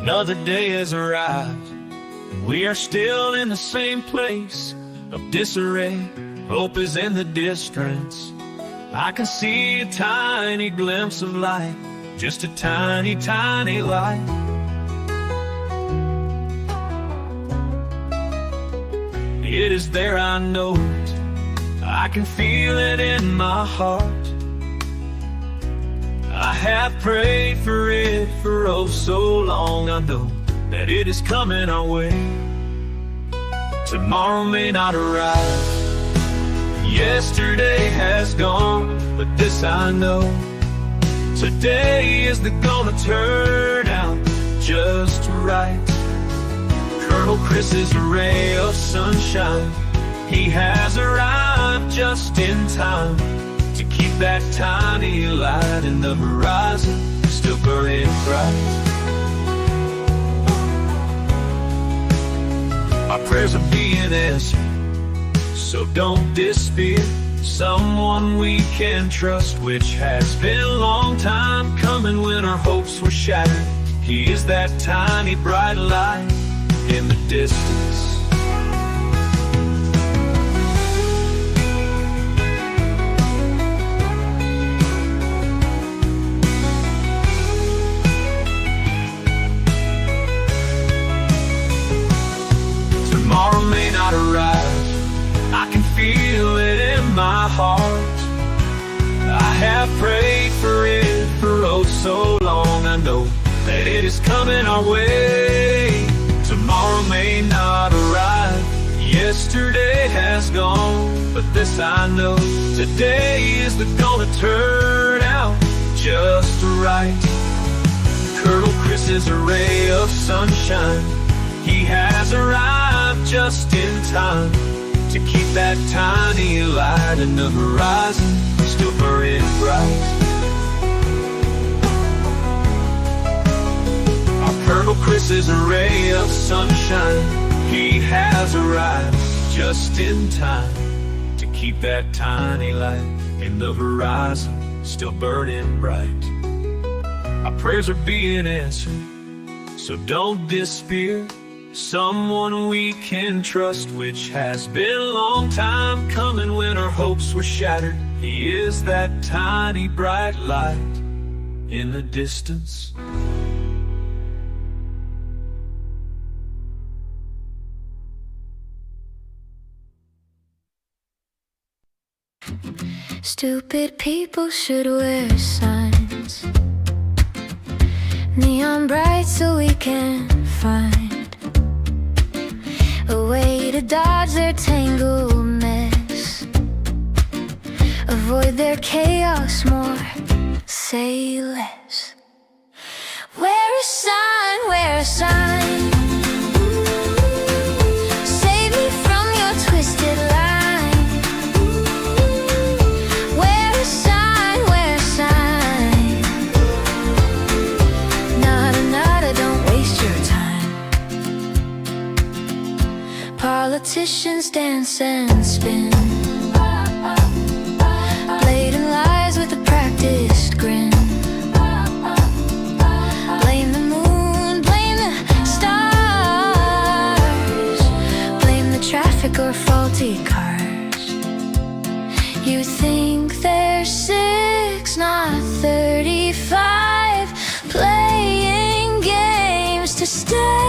Another day has arrived, and we are still in the same place of disarray. Hope is in the distance. I can see a tiny glimpse of light, just a tiny, tiny light. It is there, I know it. I can feel it in my heart. I have prayed for it for oh so long. I know that it is coming our way. Tomorrow may not arrive. Yesterday has gone, but this I know. Today is gonna turn out just right. Colonel Chris is a ray of sunshine. He has arrived just in time to keep that tiny light in the horizon still burning bright. Our prayers are being answered, so don't despair. Someone we can trust, which has been a long time coming when our hopes were shattered. He is that tiny bright light in the distance. Tomorrow may not arrive. I can feel it in my heart. I have prayed for it for oh so long. I know that it is coming our way. Tomorrow may not arrive. Yesterday has gone, but this I know. Today is gonna turn out just right. Colonel Chris is a ray of sunshine. He has arrived just in time to keep that tiny light in the horizon still burning bright. Our Colonel Chris is a ray of sunshine. He has arrived just in time to keep that tiny light in the horizon still burning bright. Our prayers are being answered, so don't despair. Someone we can trust, which has been a long time coming when our hopes were shattered. He is that tiny bright light in the distance. Stupid people should wear signs, neon bright, so we can find a way to dodge their tangled mess, avoid their chaos more, say less. Wear a sign, wear a sign. Save me from your twisted line. Wear a sign, wear a sign. Nada, nada, don't waste your time. Politicians dance and spin, blatant lies with a practiced grin. Blame the moon, blame the stars, blame the traffic or faulty cars. You think they're 6, not 35, playing games to stay.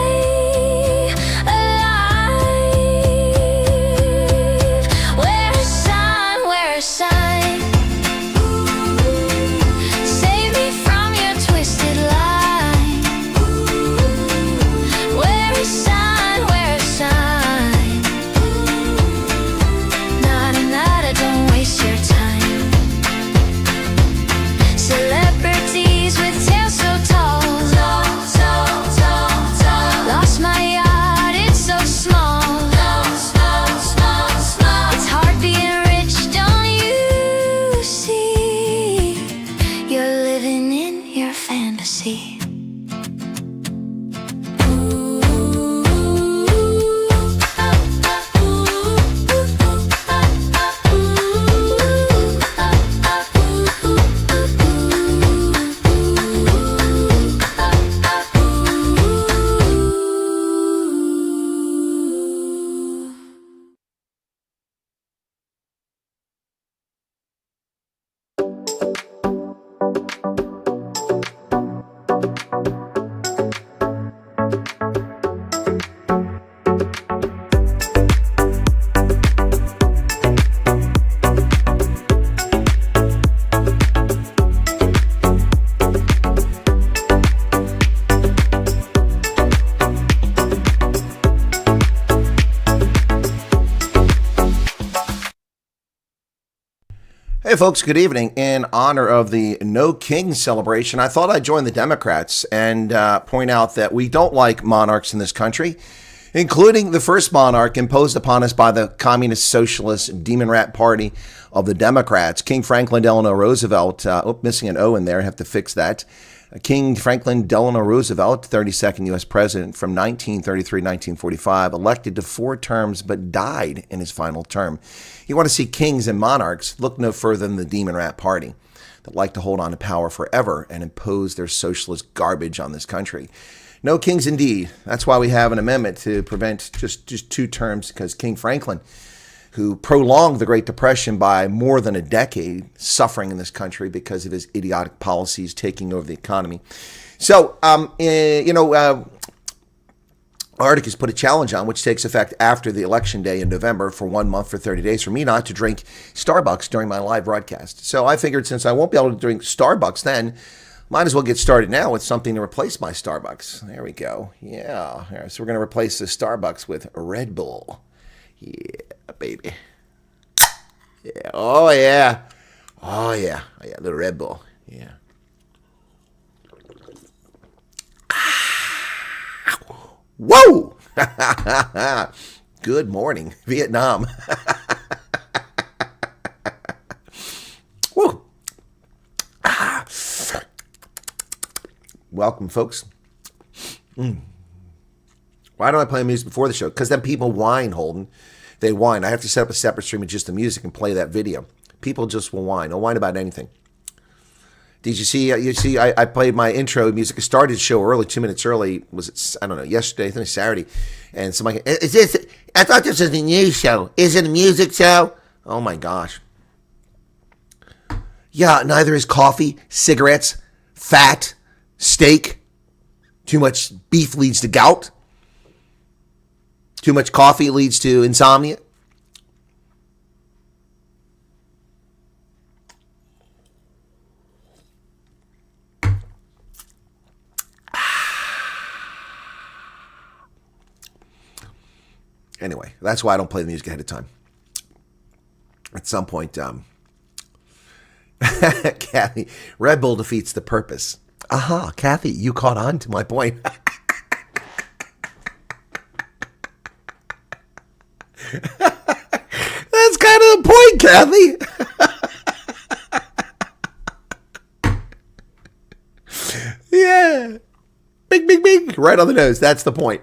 Hey folks, good evening. In honor of the No King celebration, I thought I'd join the Democrats and point out that we don't like monarchs in this country, including the first monarch imposed upon us by the communist socialist demon rat party of the Democrats, King Franklin Delano Roosevelt. Missing an O in there, I have to fix that. King Franklin Delano Roosevelt, 32nd U.S. president from 1933 to 1945, elected to 4 terms but died in his final term. You want to see kings and monarchs, look no further than the Demon Rat Party that like to hold on to power forever and impose their socialist garbage on this country. No kings indeed. That's why we have an amendment to prevent just 2 terms, because King Franklin, who prolonged the Great Depression by more than a decade, suffering in this country because of his idiotic policies taking over the economy. So, Arctic has put a challenge on, which takes effect after the election day in November for 1 month for 30 days for me not to drink Starbucks during my live broadcast. So I figured since I won't be able to drink Starbucks then, might as well get started now with something to replace my Starbucks. There we go. Yeah. So we're going to replace the Starbucks with Red Bull. Yeah, baby. Yeah. Oh, yeah. Oh, yeah. Oh, yeah. The Red Bull. Yeah. Whoa! Good morning, Vietnam. Woo! Welcome, folks. Why don't I play music before the show? Because then people whine, Holden. They whine. I have to set up a separate stream of just the music and play that video. People just will whine. They'll whine about anything. Did you see? I played my intro music. I started the show early, 2 minutes early. Was it? I don't know. Yesterday, I think it was Saturday. And somebody, is this? I thought this was a news show. Is it a music show? Oh my gosh. Yeah, neither is coffee, cigarettes, fat, steak. Too much beef leads to gout. Too much coffee leads to insomnia. Anyway, that's why I don't play the music ahead of time. At some point, Kathy, Red Bull defeats the purpose. Aha, Kathy, you caught on to my point. That's kind of the point, Kathy. Yeah. Bing, bing, bing. Right on the nose. That's the point.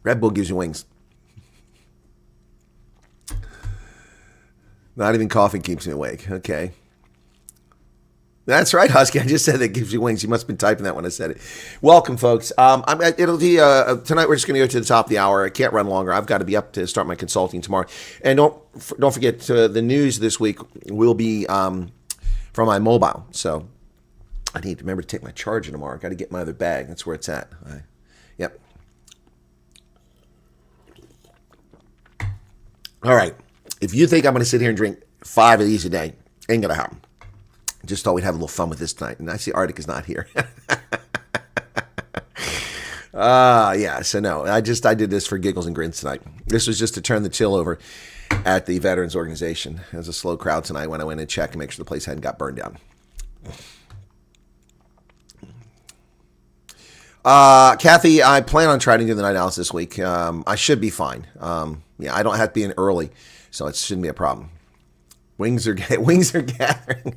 Red Bull gives you wings. Not even coffee keeps me awake. Okay. That's right, Husky. I just said that gives you wings. You must have been typing that when I said it. Welcome, folks. It'll be tonight. We're just going to go to the top of the hour. I can't run longer. I've got to be up to start my consulting tomorrow. And don't forget, the news this week will be from my mobile. So I need to remember to take my charger tomorrow. I've got to get my other bag. That's where it's at. Yep. All right. If you think I'm going to sit here and drink 5 of these a day, ain't going to happen. Just thought we'd have a little fun with this tonight. And I see Arctic is not here. Yeah, so no, I did this for giggles and grins tonight. This was just to turn the chill over at the Veterans Organization. It was a slow crowd tonight when I went and checked and make sure the place hadn't got burned down. Kathy, I plan on trying to do the night owls this week. I should be fine. Yeah, I don't have to be in early, so it shouldn't be a problem. Wings are gathering.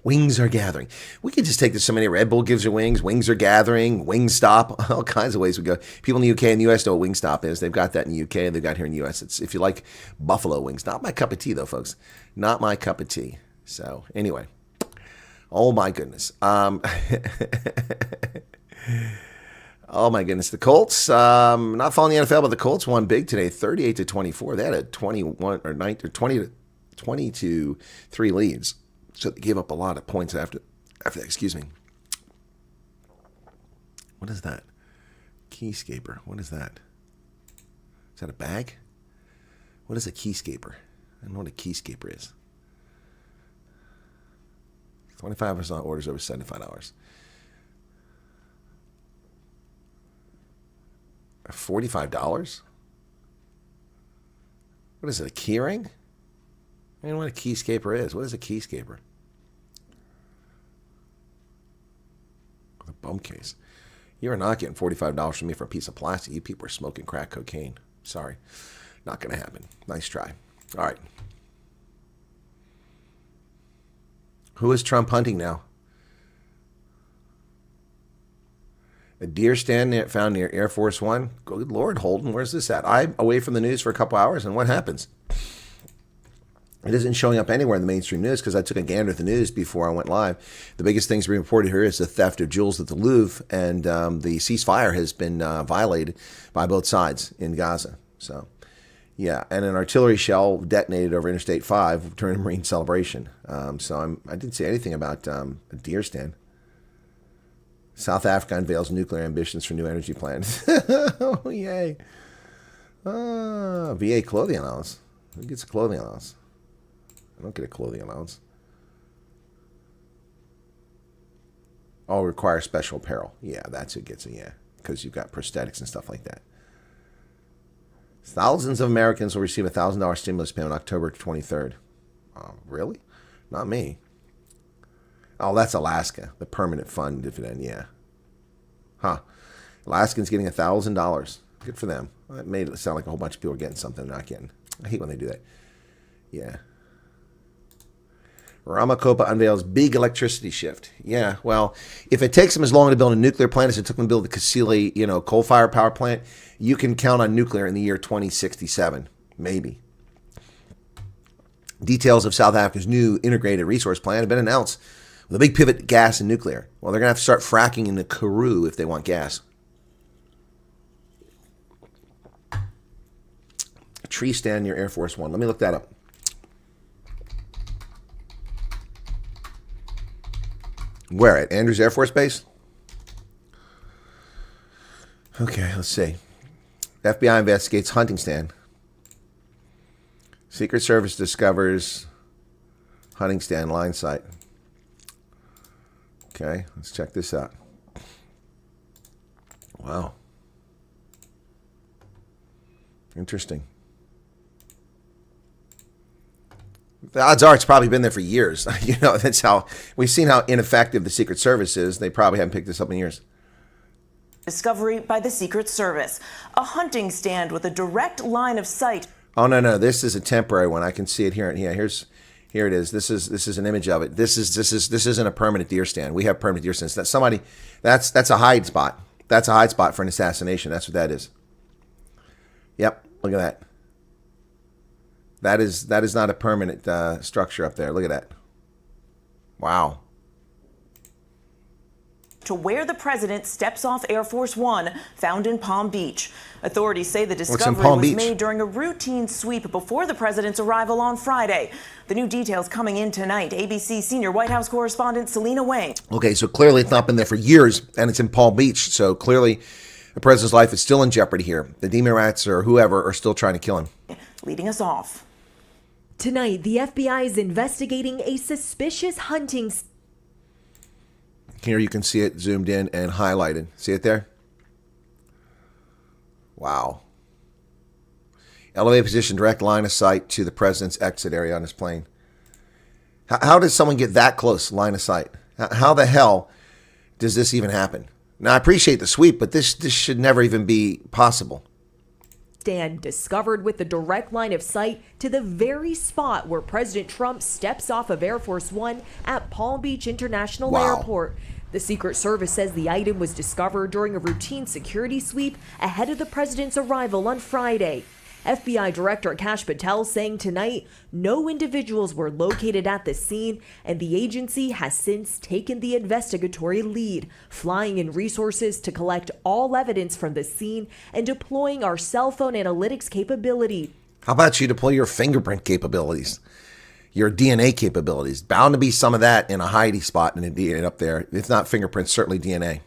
Wings are gathering. We could just take this so many. Red Bull gives you wings. Wings are gathering. Wingstop. All kinds of ways we go. People in the UK and the US know what Wingstop is. They've got that in the UK and they've got here in the US. It's if you like buffalo wings. Not my cup of tea, though, folks. Not my cup of tea. So, anyway. Oh, my goodness. Oh, my goodness. The Colts, not following the NFL, but the Colts won big today, 38-24. They had a 20-3 leads. So they gave up a lot of points after that. Excuse me. What is that? Keyscaper. What is that? Is that a bag? What is a keyscaper? I don't know what a keyscaper is. 25% orders over $75. $45? What is it, a key ring? I don't know what a keyscaper is. What is a keyscaper? A bum case. You are not getting $45 from me for a piece of plastic. You people are smoking crack cocaine. Sorry. Not going to happen. Nice try. All right. Who is Trump hunting now? A deer stand found near Air Force One. Good Lord, Holden, where's this at? I'm away from the news for a couple hours, and what happens? It isn't showing up anywhere in the mainstream news because I took a gander at the news before I went live. The biggest things being reported here is the theft of jewels at the Louvre, and the ceasefire has been violated by both sides in Gaza. So, yeah, and an artillery shell detonated over Interstate 5 during a Marine celebration. I didn't say anything about a deer stand. South Africa unveils nuclear ambitions for new energy plans. Oh, yay. VA clothing allowance. Who gets a clothing allowance? I don't get a clothing allowance. Oh, require special apparel. Yeah, that's who gets it, yeah. Because you've got prosthetics and stuff like that. Thousands of Americans will receive a $1,000 stimulus payment on October 23rd. Oh, really? Not me. Oh, that's Alaska. The permanent fund dividend, yeah. Huh. Alaskans getting $1,000. Good for them. Well, that made it sound like a whole bunch of people are getting something they're not getting. I hate when they do that. Yeah. Ramakopa unveils big electricity shift. Yeah, well, if it takes them as long to build a nuclear plant as it took them to build the Kasili, coal-fired power plant, you can count on nuclear in the year 2067. Maybe. Details of South Africa's new integrated resource plan have been announced with a big pivot to gas and nuclear. Well, they're going to have to start fracking in the Karoo if they want gas. A tree stand near Air Force One. Let me look that up. Where, at Andrews Air Force Base? Okay, let's see. FBI investigates hunting stand. Secret Service discovers hunting stand line site. Okay, let's check this out. Wow. Interesting. The odds are it's probably been there for years. That's how we've seen how ineffective the Secret Service is. They probably haven't picked this up in years. Discovery by the Secret Service. A hunting stand with a direct line of sight. Oh, no. This is a temporary one. I can see it here. Yeah, here it is. This is an image of it. This isn't a permanent deer stand. We have permanent deer stands. That's a hide spot. That's a hide spot for an assassination. That's what that is. Yep. Look at that. That is not a permanent structure up there. Look at that. Wow. To where the president steps off Air Force One, found in Palm Beach. Authorities say the discovery was made during a routine sweep before the president's arrival on Friday. The new details coming in tonight. ABC senior White House correspondent Selena Wang. Okay, so clearly it's not been there for years, and it's in Palm Beach. So clearly the president's life is still in jeopardy here. The demon rats or whoever are still trying to kill him. Leading us off. Tonight, the FBI is investigating a suspicious hunting. Here you can see it zoomed in and highlighted. See it there? Wow. Elevated position, direct line of sight to the president's exit area on his plane. How does someone get that close, line of sight? How the hell does this even happen? Now, I appreciate the sweep, but this should never even be possible. Stand discovered with the direct line of sight to the very spot where President Trump steps off of Air Force One at Palm Beach International Airport. The Secret Service says the item was discovered during a routine security sweep ahead of the president's arrival on Friday. FBI Director Kash Patel saying tonight no individuals were located at the scene, and the agency has since taken the investigatory lead, flying in resources to collect all evidence from the scene and deploying our cell phone analytics capability. How about you deploy your fingerprint capabilities, your DNA capabilities? Bound to be some of that in a hidey spot in a DNA up there. If not fingerprints, certainly DNA.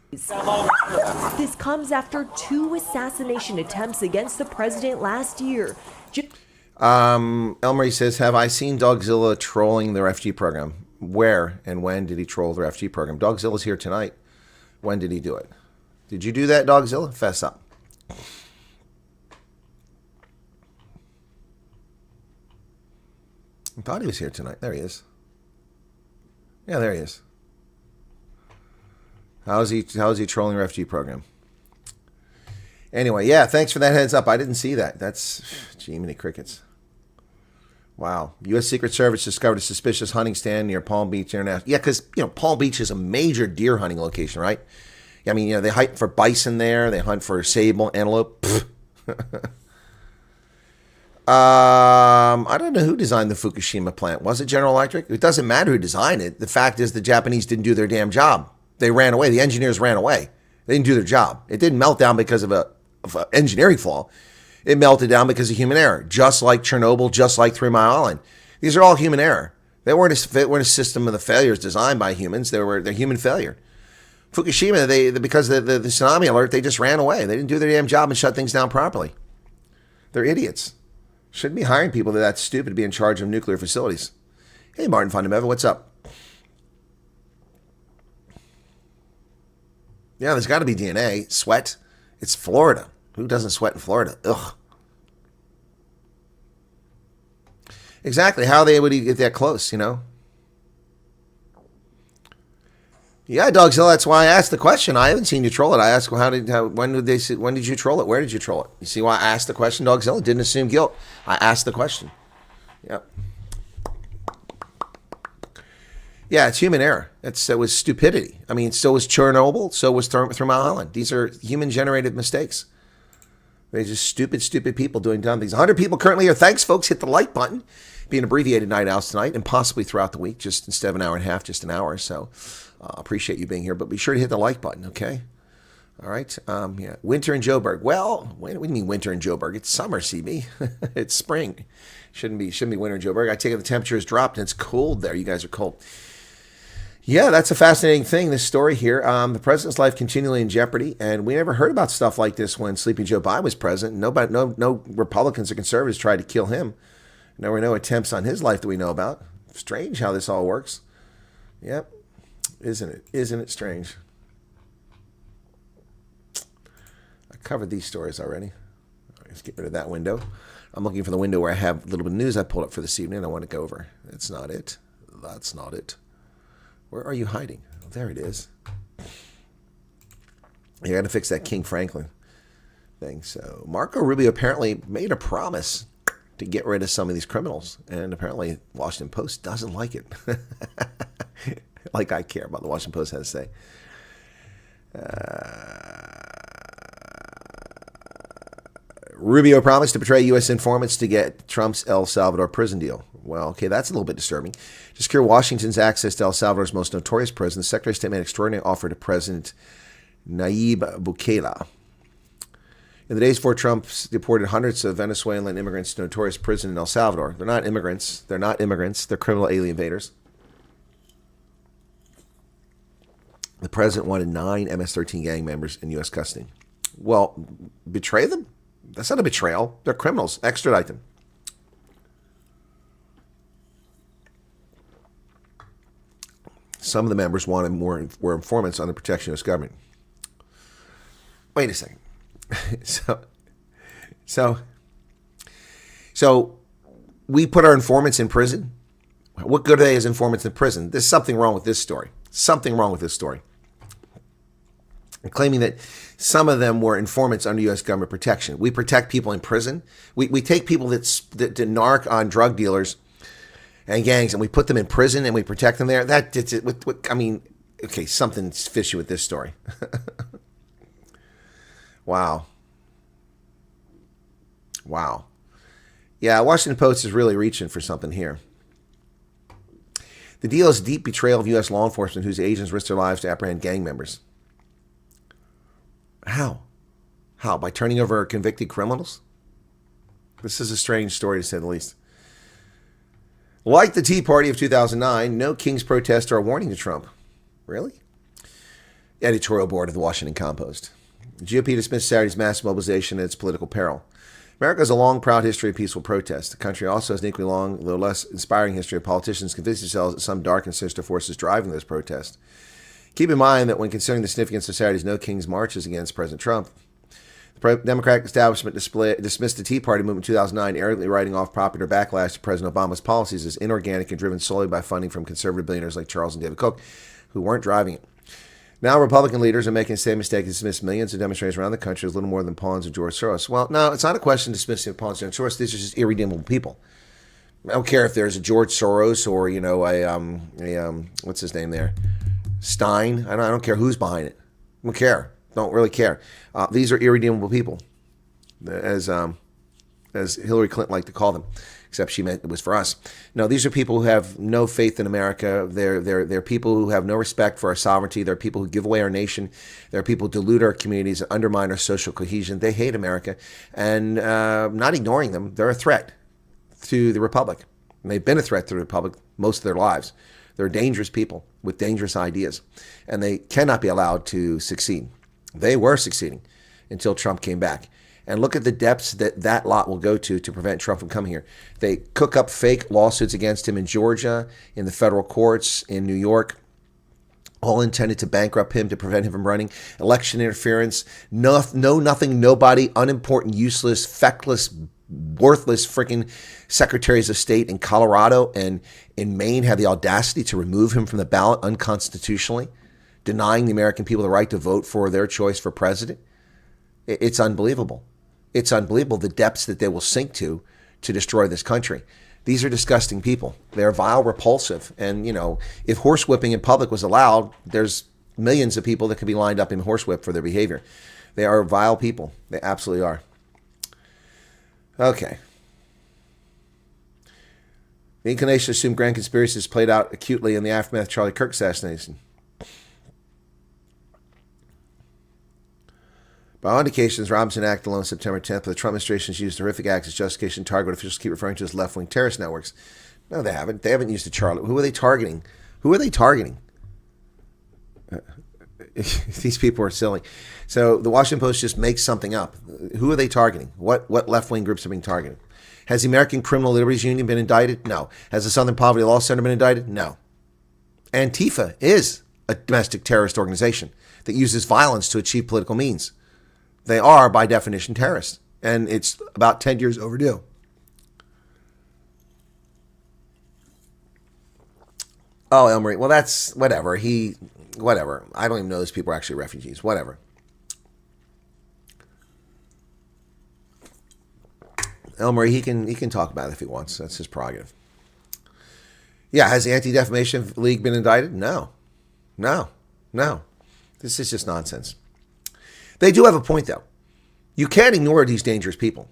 This comes after 2 assassination attempts against the president last year. Elmarie says, have I seen Dogzilla trolling the refugee program? Where and when did he troll the refugee program? Dogzilla's here tonight. When did he do it? Did you do that, Dogzilla? Fess up. I thought he was here tonight. There he is. Yeah, there he is. How is he trolling the refugee program? Anyway, yeah, thanks for that heads up. I didn't see that. That's, gee, many crickets. Wow. U.S. Secret Service discovered a suspicious hunting stand near Palm Beach International. Yeah, because, Palm Beach is a major deer hunting location, right? I mean, they hunt for bison there. They hunt for sable, antelope. I don't know who designed the Fukushima plant. Was it General Electric? It doesn't matter who designed it. The fact is the Japanese didn't do their damn job. They ran away. The engineers ran away. They didn't do their job. It didn't melt down because of an engineering flaw. It melted down because of human error, just like Chernobyl, just like 3 Mile Island. These are all human error. They weren't a system of the failures designed by humans. They're human failure. Fukushima, because of the tsunami alert, they just ran away. They didn't do their damn job and shut things down properly. They're idiots. Shouldn't be hiring people that are that stupid to be in charge of nuclear facilities. Hey, Martin Fundamental, what's up? Yeah, there's got to be DNA. Sweat. It's Florida. Who doesn't sweat in Florida? Ugh. Exactly. How they would get that close, Yeah, Dogzilla, that's why I asked the question. I haven't seen you troll it. I asked, when did you troll it? Where did you troll it? You see why I asked the question, Dogzilla? Didn't assume guilt. I asked the question. Yep. Yeah, it's human error. It was stupidity. I mean, so was Chernobyl. So was 3 Mile Island. These are human-generated mistakes. They're just stupid people doing dumb things. 100 people currently here. Thanks, folks. Hit the like button. Being abbreviated night owls tonight and possibly throughout the week, just instead of an hour and a half, just an hour. So appreciate you being here, but be sure to hit the like button, okay? All right. Yeah. Winter in Joburg. Well, what do you mean winter in Joburg? It's summer, CB. It's spring. Shouldn't be winter in Joburg. I take it the temperature has dropped and it's cold there. You guys are cold. Yeah, that's a fascinating thing, this story here. The president's life continually in jeopardy, and we never heard about stuff like this when Sleepy Joe Biden was president. No Republicans or conservatives tried to kill him. There were no attempts on his life that we know about. Strange how this all works. Yep. Isn't it? Isn't it strange? I covered these stories already. Let's get rid of that window. I'm looking for the window where I have a little bit of news I pulled up for this evening. I want to go over. That's not it. That's not it. Where are you hiding? Oh, there it is. You got to fix that King Franklin thing. So Marco Rubio apparently made a promise to get rid of some of these criminals, and apparently Washington Post doesn't like it. Like I care about the Washington Post has to say. Rubio promised to betray U.S. informants to get Trump's El Salvador prison deal. Well, okay, that's a little bit disturbing. To secure Washington's access to El Salvador's most notorious prison, the Secretary of State made an extraordinary offer to President Nayib Bukele. In the days before Trump deported hundreds of Venezuelan immigrants to notorious prison in El Salvador. They're not immigrants. They're criminal alien invaders. The president wanted 9 MS-13 gang members in U.S. custody. Well, betray them? That's not a betrayal. They're criminals. Extradite them. Some of the members were informants on the protection of the U.S. government. Wait a second. So we put our informants in prison? What good are they as informants in prison? There's something wrong with this story. And claiming that some of them were informants under U.S. government protection. We protect people in prison. We take people that narc on drug dealers and gangs, and we put them in prison and we protect them there. Okay, something's fishy with this story. Wow. Yeah, Washington Post is really reaching for something here. The deal is a deep betrayal of U.S. law enforcement whose agents risked their lives to apprehend gang members. How? By turning over convicted criminals? This is a strange story, to say the least. Like the Tea Party of 2009, no King's protests are a warning to Trump. Really? Editorial board of the Washington Compost. The GOP dismissed Saturday's mass mobilization at its political peril. America has a long, proud history of peaceful protest. The country also has an equally long, though less inspiring history of politicians convincing themselves that some dark and sinister forces driving those protests. Keep in mind that when considering the significance of Saturday's No Kings marches against President Trump, the Democratic establishment dismissed the Tea Party movement in 2009, arrogantly writing off popular backlash to President Obama's policies as inorganic and driven solely by funding from conservative billionaires like Charles and David Koch, who weren't driving it. Now Republican leaders are making the same mistake to dismiss millions of demonstrators around the country as little more than pawns of George Soros. Well, no, it's not a question of dismissing pawns of George Soros. These are just irredeemable people. I don't care if there's a George Soros or, you know, what's his name there? Stein. I don't care who's behind it. I don't care. Don't really care. These are irredeemable people, as Hillary Clinton liked to call them, except she meant it was for us. No, these are people who have no faith in America. They're people who have no respect for our sovereignty. They're people who give away our nation. They're people who dilute our communities and undermine our social cohesion. They hate America, and not ignoring them, they're a threat to the Republic. And they've been a threat to the Republic most of their lives. They're dangerous people with dangerous ideas, and they cannot be allowed to succeed. They were succeeding until Trump came back. And look at the depths that lot will go to prevent Trump from coming here. They cook up fake lawsuits against him in Georgia, in the federal courts, in New York, all intended to bankrupt him, to prevent him from running. Election interference, nothing, nobody, unimportant, useless, feckless, worthless freaking secretaries of state in Colorado and in Maine have the audacity to remove him from the ballot unconstitutionally, denying the American people the right to vote for their choice for president. It's unbelievable. It's unbelievable the depths that they will sink to destroy this country. These are disgusting people. They're vile, repulsive. And, you know, if horsewhipping in public was allowed, there's millions of people that could be lined up in horsewhip for their behavior. They are vile people. They absolutely are. Okay. The inclination to assume grand conspiracies played out acutely in the aftermath of Charlie Kirk assassination. By all indications, Robinson acted alone September 10th, but the Trump administration has used horrific acts as justification to target what officials keep referring to as left-wing terrorist networks. No, they haven't. They haven't used the Charlie. Who are they targeting? Who are they targeting? These people are silly. So the Washington Post just makes something up. Who are they targeting? What left-wing groups are being targeted? Has the American Criminal Liberties Union been indicted? No. Has the Southern Poverty Law Center been indicted? No. Antifa is a domestic terrorist organization that uses violence to achieve political means. They are, by definition, terrorists. And it's about 10 years overdue. Oh, El Marie. Well, that's whatever. Whatever. I don't even know those people are actually refugees. Whatever. El Marie, he can talk about it if he wants. That's his prerogative. Yeah, has the Anti-Defamation League been indicted? No. This is just nonsense. They do have a point, though. You can't ignore these dangerous people.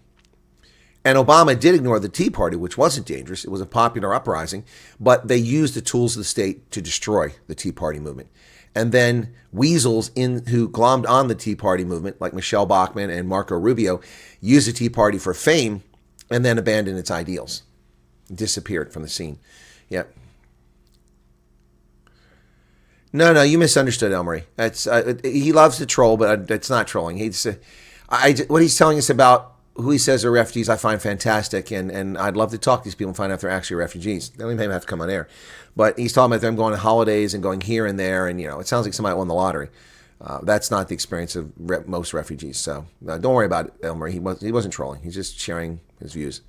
And Obama did ignore the Tea Party, which wasn't dangerous. It was a popular uprising, but they used the tools of the state to destroy the Tea Party movement. And then weasels who glommed on the Tea Party movement, like Michelle Bachmann and Marco Rubio, used the Tea Party for fame and then abandoned its ideals. Disappeared from the scene. Yep. No, you misunderstood Elmery. He loves to troll, but it's not trolling. What he's telling us about who he says are refugees, I find fantastic, and I'd love to talk to these people and find out if they're actually refugees. They don't even have to come on air. But he's talking about them going on holidays and going here and there, and it sounds like somebody won the lottery. That's not the experience of most refugees. So don't worry about it, Elmery. He wasn't trolling. He's just sharing his views.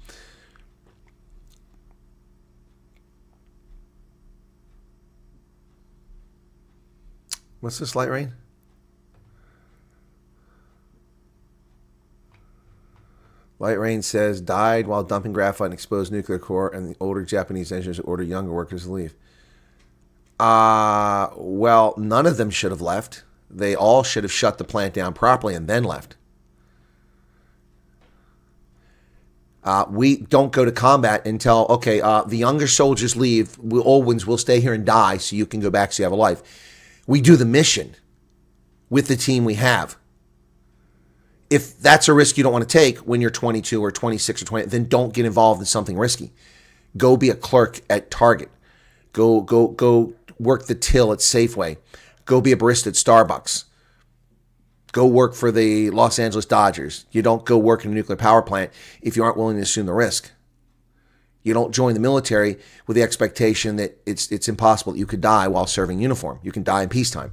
What's this, Light Rain? Light Rain says, died while dumping graphite in exposed nuclear core, and the older Japanese engineers ordered younger workers to leave. Well, none of them should have left. They all should have shut the plant down properly and then left. We don't go to combat until, the younger soldiers leave, old ones will stay here and die so you can go back so you have a life. We do the mission with the team we have. If that's a risk you don't want to take when you're 22 or 26 or 20, then don't get involved in something risky. Go be a clerk at Target. Go work the till at Safeway. Go be a barista at Starbucks. Go work for the Los Angeles Dodgers. You don't go work in a nuclear power plant if you aren't willing to assume the risk. You don't join the military with the expectation that it's impossible that you could die while serving uniform. You can die in peacetime.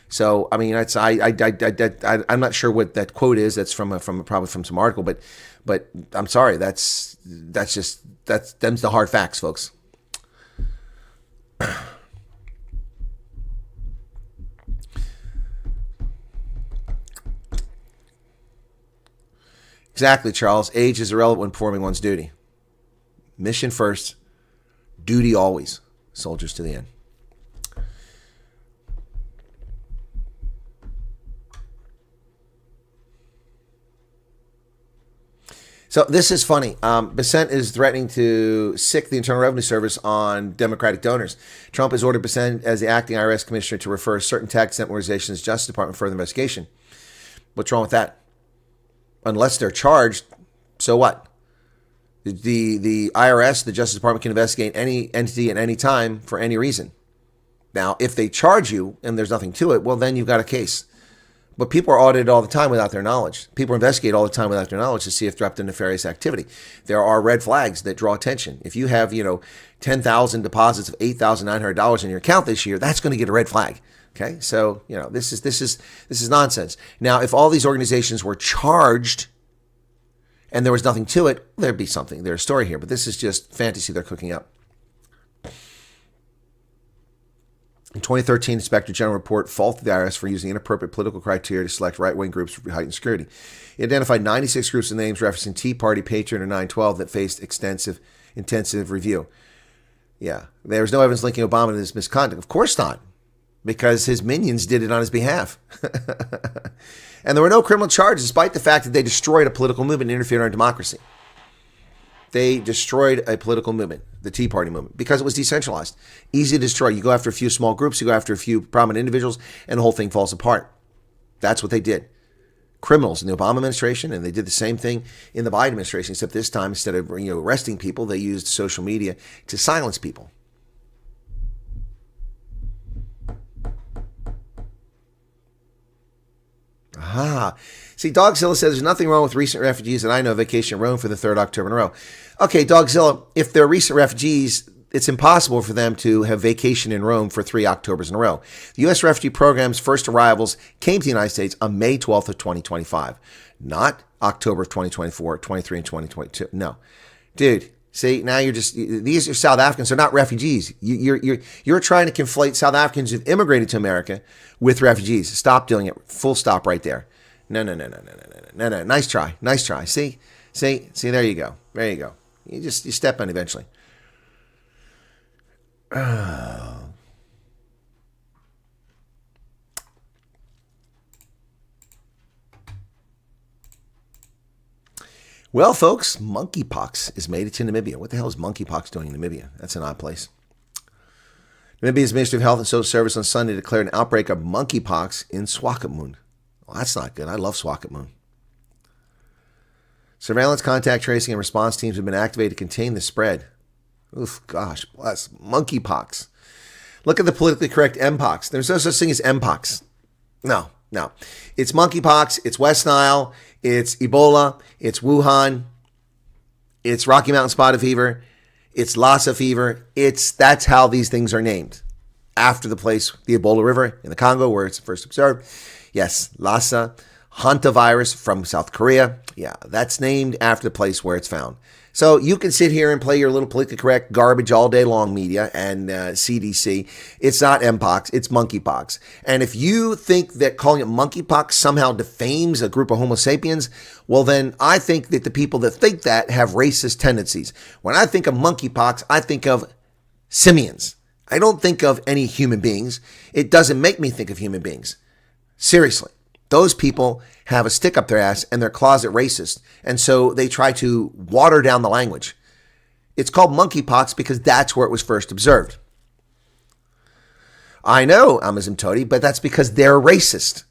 So, I mean, I'm not sure what that quote is. That's probably from some article, but I'm sorry. That's them's the hard facts, folks. Exactly, Charles. Age is irrelevant when performing one's duty. Mission first, duty always. Soldiers to the end. So this is funny. Bessent is threatening to sic the Internal Revenue Service on Democratic donors. Trump has ordered Bessent as the acting IRS commissioner to refer certain tax-exempt organizations to the Justice Department for further investigation. What's wrong with that? Unless they're charged, so what? The IRS, the Justice Department, can investigate any entity at any time for any reason. Now, if they charge you and there's nothing to it, well, then you've got a case. But people are audited all the time without their knowledge. People investigate all the time without their knowledge to see if they're up to nefarious activity. There are red flags that draw attention. If you have, 10,000 deposits of $8,900 in your account this year, that's going to get a red flag. Okay, so this is nonsense. Now, if all these organizations were charged and there was nothing to it, there'd be something. There's a story here, but this is just fantasy they're cooking up. In 2013, Inspector General report faulted the IRS for using inappropriate political criteria to select right-wing groups for heightened security. It identified 96 groups and names referencing Tea Party, Patriot, or 912 that faced intensive review. Yeah, there was no evidence linking Obama to this misconduct. Of course not, because his minions did it on his behalf. And there were no criminal charges, despite the fact that they destroyed a political movement and interfered in our democracy. They destroyed a political movement, the Tea Party movement, because it was decentralized. Easy to destroy. You go after a few small groups, you go after a few prominent individuals, and the whole thing falls apart. That's what they did. Criminals in the Obama administration, and they did the same thing in the Biden administration, except this time, instead of arresting people, they used social media to silence people. Aha. See, Dogzilla says there's nothing wrong with recent refugees that I know vacation in Rome for the 3rd October in a row. Okay, Dogzilla, if they're recent refugees, it's impossible for them to have vacation in Rome for 3 Octobers in a row. The U.S. refugee program's first arrivals came to the United States on May 12th of 2025, not October of 2024, 23, and 2022. No. Dude, see, now these are South Africans. They're not refugees. You're trying to conflate South Africans who've immigrated to America with refugees. Stop doing it. Full stop right there. No. Nice try. See, there you go. There you go. You step on eventually. Well, folks, monkeypox is made it to Namibia. What the hell is monkeypox doing in Namibia? That's an odd place. Namibia's Ministry of Health and Social Service on Sunday declared an outbreak of monkeypox in Swakopmund. Well, that's not good. I love Swakopmund. Surveillance, contact tracing, and response teams have been activated to contain the spread. Oof, gosh, bless. Monkeypox. Look at the politically correct Mpox. There's no such thing as Mpox. No. It's monkeypox, it's West Nile, it's Ebola, it's Wuhan, it's Rocky Mountain spotted fever, it's Lassa fever. That's how these things are named. After the place, the Ebola River in the Congo, where it's first observed. Yes, Lassa. Hantavirus from South Korea. Yeah, that's named after the place where it's found. So you can sit here and play your little politically correct garbage all day long, media and CDC. It's not Mpox, it's monkeypox. And if you think that calling it monkeypox somehow defames a group of Homo sapiens, well then I think that the people that think that have racist tendencies. When I think of monkeypox, I think of simians. I don't think of any human beings. It doesn't make me think of human beings. Seriously. Those people have a stick up their ass and they're closet racist. And so they try to water down the language. It's called monkeypox because that's where it was first observed. I know, Amazon Toady, but that's because they're racist.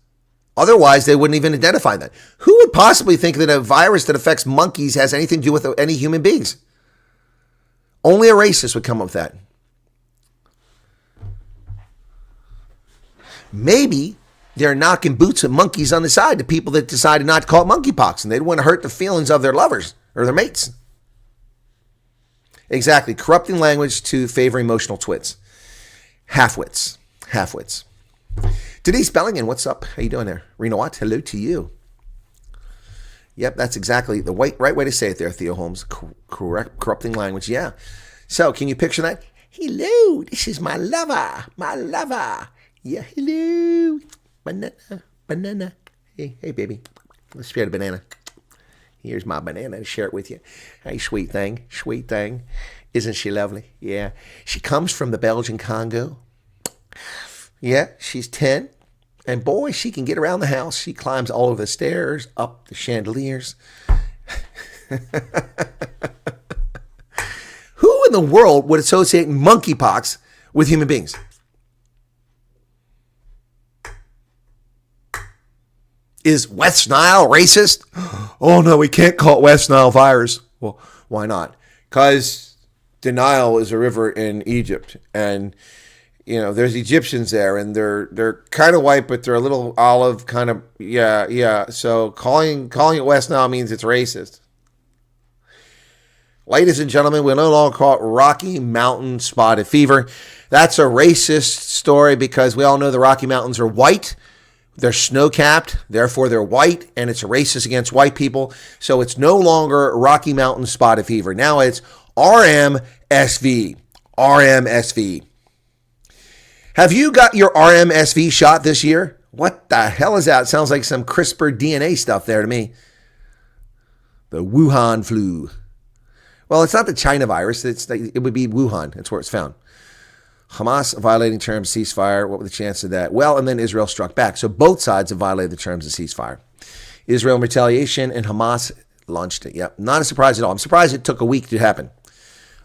Otherwise, they wouldn't even identify that. Who would possibly think that a virus that affects monkeys has anything to do with any human beings? Only a racist would come up with that. Maybe they're knocking boots at monkeys on the side to people that decided not to call it monkeypox, and they don't want to hurt the feelings of their lovers or their mates. Exactly. Corrupting language to favor emotional twits. Halfwits. Halfwits. Denise Bellingham, what's up? How you doing there? Rena Watt, hello to you. Yep, that's exactly the right way to say it there, Theo Holmes. Corrupting language, yeah. So, can you picture that? Hello, this is my lover. My lover. Yeah, hello. Banana. Hey, baby. Let's share the banana. Here's my banana to share it with you. Hey, sweet thing. Isn't she lovely? Yeah. She comes from the Belgian Congo. Yeah, she's 10. And boy, she can get around the house. She climbs all over the stairs, up the chandeliers. Who in the world would associate monkeypox with human beings? Is West Nile racist? Oh no, we can't call it West Nile virus. Well, why not? Because the Nile is a river in Egypt, and there's Egyptians there, and they're kind of white, but they're a little olive, kind of yeah. So calling it West Nile means it's racist. Ladies and gentlemen, we no longer call it Rocky Mountain spotted fever. That's a racist story because we all know the Rocky Mountains are white. They're snow-capped, therefore they're white, and it's racist against white people. So it's no longer Rocky Mountain spotted fever. Now it's RMSV. RMSV. Have you got your RMSV shot this year? What the hell is that? Sounds like some CRISPR DNA stuff there to me. The Wuhan flu. Well, it's not the China virus. It would be Wuhan. That's where it's found. Hamas violating terms of ceasefire. What were the chances of that? Well, and then Israel struck back. So both sides have violated the terms of ceasefire. Israel in retaliation, and Hamas launched it. Yep, not a surprise at all. I'm surprised it took a week to happen.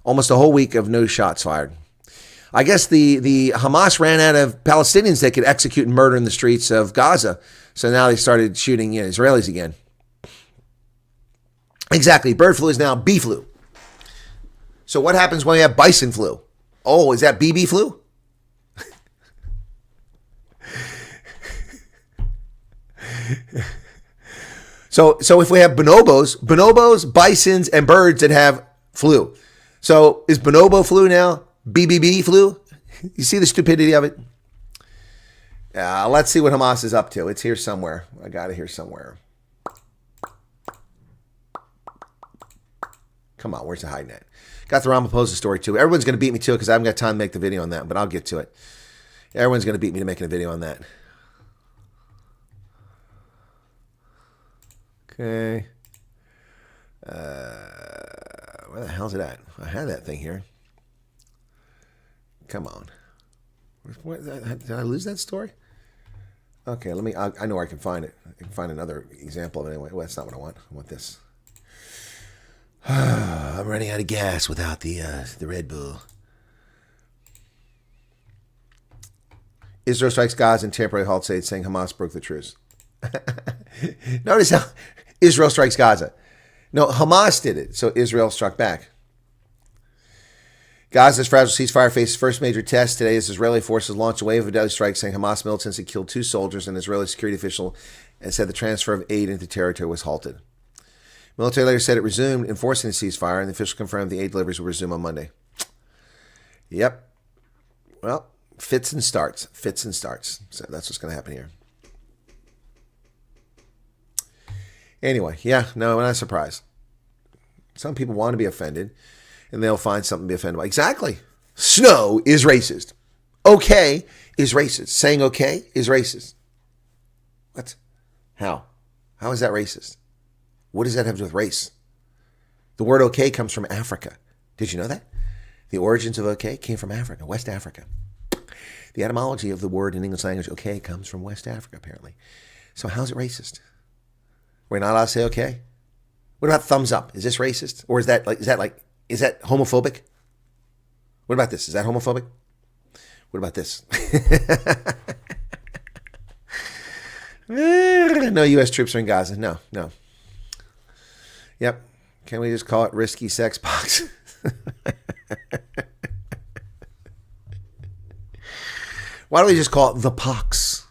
Almost a whole week of no shots fired. I guess the Hamas ran out of Palestinians they could execute and murder in the streets of Gaza. So now they started shooting Israelis again. Exactly. Bird flu is now bee flu. So what happens when we have bison flu? Oh, is that BB flu? So if we have bonobos, bisons, and birds that have flu. So is bonobo flu now BBB flu? You see the stupidity of it? Let's see what Hamas is up to. It's here somewhere. I got it here somewhere. Come on, where's the hiding at? Got the Ramaphosa story too. Everyone's going to beat me too because I haven't got time to make the video on that, but I'll get to it. Everyone's going to beat me to making a video on that. Okay. Where the hell's it at? I had that thing here. Come on. Did I lose that story? Okay, I know where I can find it. I can find another example of it anyway. Well, that's not what I want. I want this. I'm running out of gas without the Red Bull. Israel strikes Gaza and temporary halt aid, saying Hamas broke the truce. Notice how Israel strikes Gaza. No, Hamas did it, so Israel struck back. Gaza's fragile ceasefire faces first major test today as Israeli forces launched a wave of deadly strikes, saying Hamas militants had killed 2 soldiers, and an Israeli security official and said the transfer of aid into territory was halted. Military later said it resumed enforcing the ceasefire, and the official confirmed the aid deliveries will resume on Monday. Yep. Well, fits and starts. So that's what's going to happen here. Anyway, yeah, no, I'm not surprised. Some people want to be offended, and they'll find something to be offended by. Exactly. Snow is racist. Okay is racist. Saying okay is racist. What? How? How is that racist? What does that have to do with race? The word okay comes from Africa. Did you know that? The origins of okay came from Africa, West Africa. The etymology of the word in English language okay comes from West Africa, apparently. So how's it racist? We're not allowed to say okay? What about thumbs up? Is this racist? Or is that homophobic? What about this? Is that homophobic? What about this? No U.S. troops are in Gaza. No. Yep. Can we just call it risky sex box? Why don't we just call it the pox?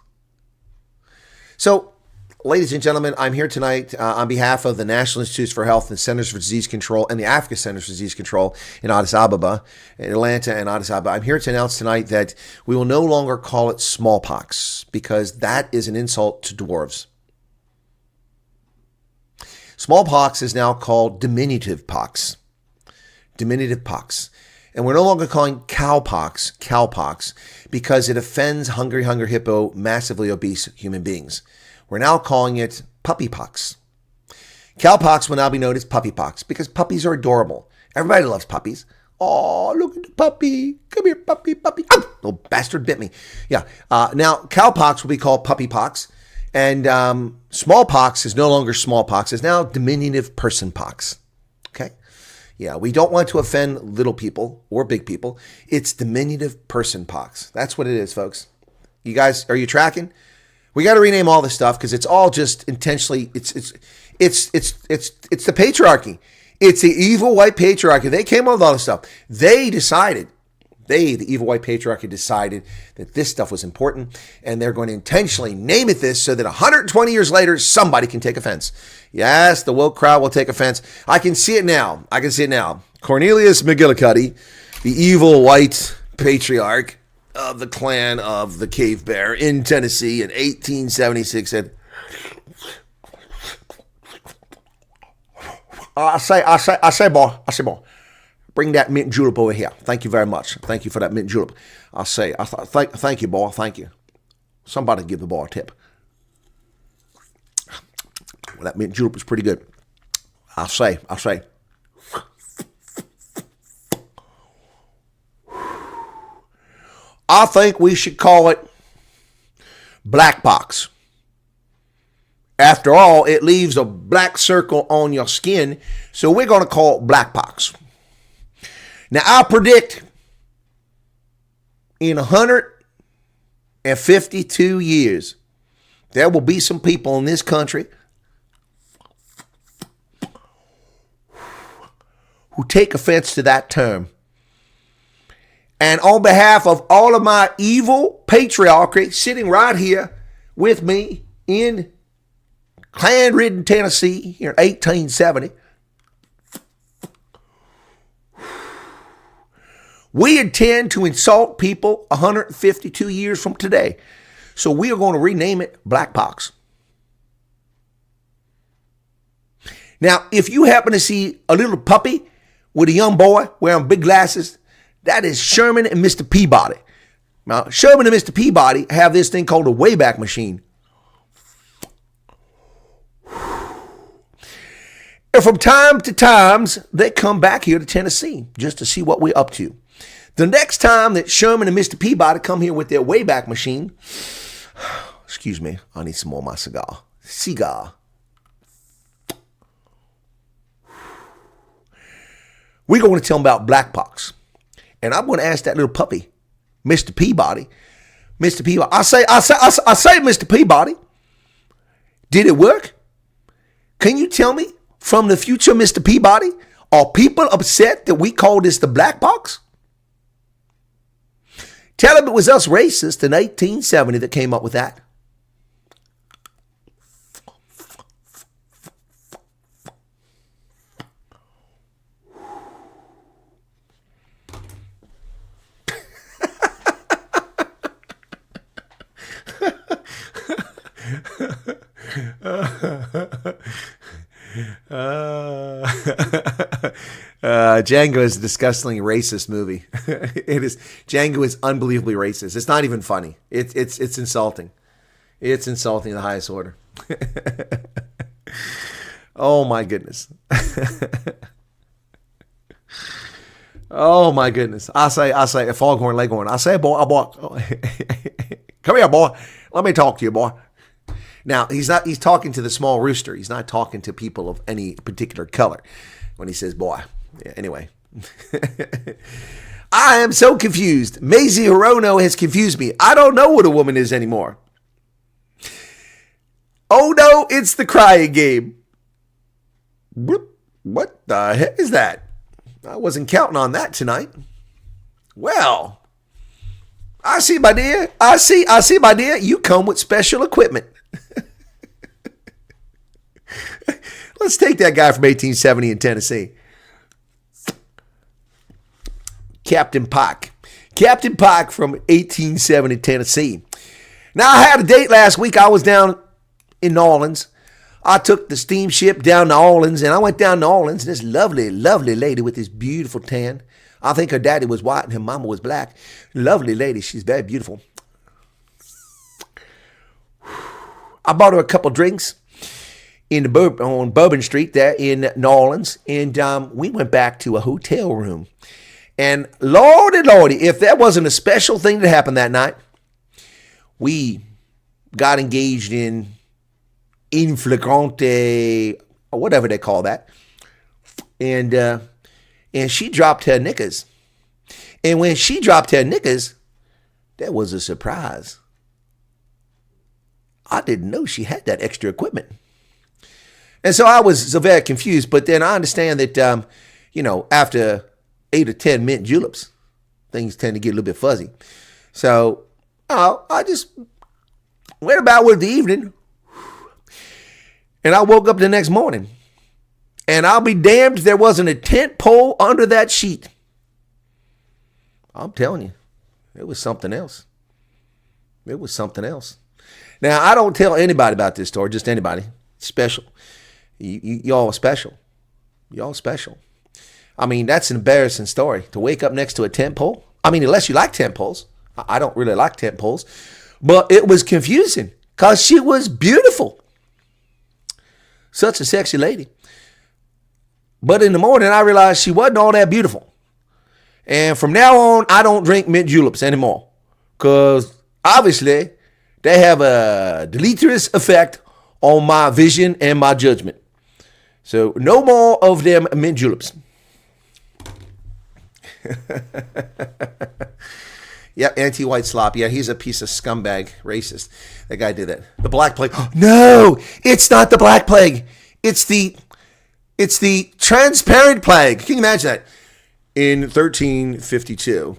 So ladies and gentlemen, I'm here tonight on behalf of the National Institutes for Health and Centers for Disease Control and the Africa Centers for Disease Control in Addis Ababa, in Atlanta and Addis Ababa. I'm here to announce tonight that we will no longer call it smallpox because that is an insult to dwarves. Smallpox is now called diminutive pox. Diminutive pox. And we're no longer calling cowpox because it offends hungry hippo, massively obese human beings. We're now calling it puppypox. Cowpox will now be known as puppypox because puppies are adorable. Everybody loves puppies. Oh, look at the puppy. Come here, puppy. Oh, little bastard bit me. Yeah. Now, cowpox will be called puppypox. And smallpox is no longer smallpox. It's now diminutive person pox. Okay? Yeah, we don't want to offend little people or big people. It's diminutive person pox. That's what it is, folks. You guys, are you tracking? We got to rename all this stuff because it's all just intentionally. It's the patriarchy. It's the evil white patriarchy. They came up with all this stuff. They decided. The evil white patriarchy, decided that this stuff was important, and they're going to intentionally name it this so that 120 years later, somebody can take offense. Yes, the woke crowd will take offense. I can see it now. Cornelius McGillicuddy, the evil white patriarch of the clan of the Cave Bear in Tennessee in 1876 said, I say, boy. Bring that mint julep over here. Thank you very much. Thank you for that mint julep. Thank you, boy. Thank you. Somebody give the boy a tip. Well, that mint julep is pretty good. I'll say. I think we should call it black pox. After all, it leaves a black circle on your skin, so we're going to call it black pox. Now, I predict in 152 years, there will be some people in this country who take offense to that term. And on behalf of all of my evil patriarchy sitting right here with me in Clan-ridden Tennessee here in 1870, we intend to insult people 152 years from today. So we are going to rename it black pox. Now, if you happen to see a little puppy with a young boy wearing big glasses, that is Sherman and Mr. Peabody. Now, Sherman and Mr. Peabody have this thing called a Wayback Machine. And from time to time, they come back here to Tennessee just to see what we're up to. The next time that Sherman and Mr. Peabody come here with their Wayback Machine, excuse me, I need some more of my cigar. We're going to tell them about black pox. And I'm going to ask that little puppy, Mr. Peabody, I say, Mr. Peabody, did it work? Can you tell me from the future, Mr. Peabody, are people upset that we call this the black pox? Tell him it was us racists in 1870 that came up with that. Django is a disgustingly racist movie. Django is unbelievably racist. It's not even funny. It's insulting. It's insulting the highest order. Oh my goodness. Oh my goodness. I say, Foghorn Leghorn. I say, boy. Come here, boy. Let me talk to you, boy. Now, he's talking to the small rooster. He's not talking to people of any particular color when he says, boy. Yeah, anyway. I am so confused. Maisie Hirono has confused me. I don't know what a woman is anymore. Oh no, it's the crying game. What the heck is that? I wasn't counting on that tonight. Well, I see, my dear. I see, my dear. You come with special equipment. Let's take that guy from 1870 in Tennessee. Captain Pike. Captain Pike from 1870 Tennessee. Now, I had a date last week. I was down in New Orleans. I took the steamship down to New Orleans, and I went down to New Orleans, and this lovely, lovely lady with this beautiful tan. I think her daddy was white and her mama was black. Lovely lady. She's very beautiful. I bought her a couple drinks on Bourbon Street there in New Orleans, and we went back to a hotel room. And lordy, if that wasn't a special thing that happened that night, we got engaged in flagrante, or whatever they call that. And she dropped her knickers. And when she dropped her knickers, that was a surprise. I didn't know she had that extra equipment. And so I was so very confused. But then I understand that, after 8 or 10 mint juleps, things tend to get a little bit fuzzy. So I just went about with the evening. And I woke up the next morning. And I'll be damned if there wasn't a tent pole under that sheet. I'm telling you, it was something else. It was something else. Now, I don't tell anybody about this story, just anybody. It's special. Y'all are special. Y'all special. I mean, that's an embarrassing story, to wake up next to a tent pole. I mean, unless you like tent poles. I don't really like tent poles. But it was confusing because she was beautiful. Such a sexy lady. But in the morning, I realized she wasn't all that beautiful. And from now on, I don't drink mint juleps anymore. Because obviously, they have a deleterious effect on my vision and my judgment. So no more of them mint juleps. Yep, anti-white slop. Yeah, he's a piece of scumbag, racist. That guy did that. The Black Plague. No, it's not the Black Plague. It's the transparent plague. Can you imagine that? In 1352,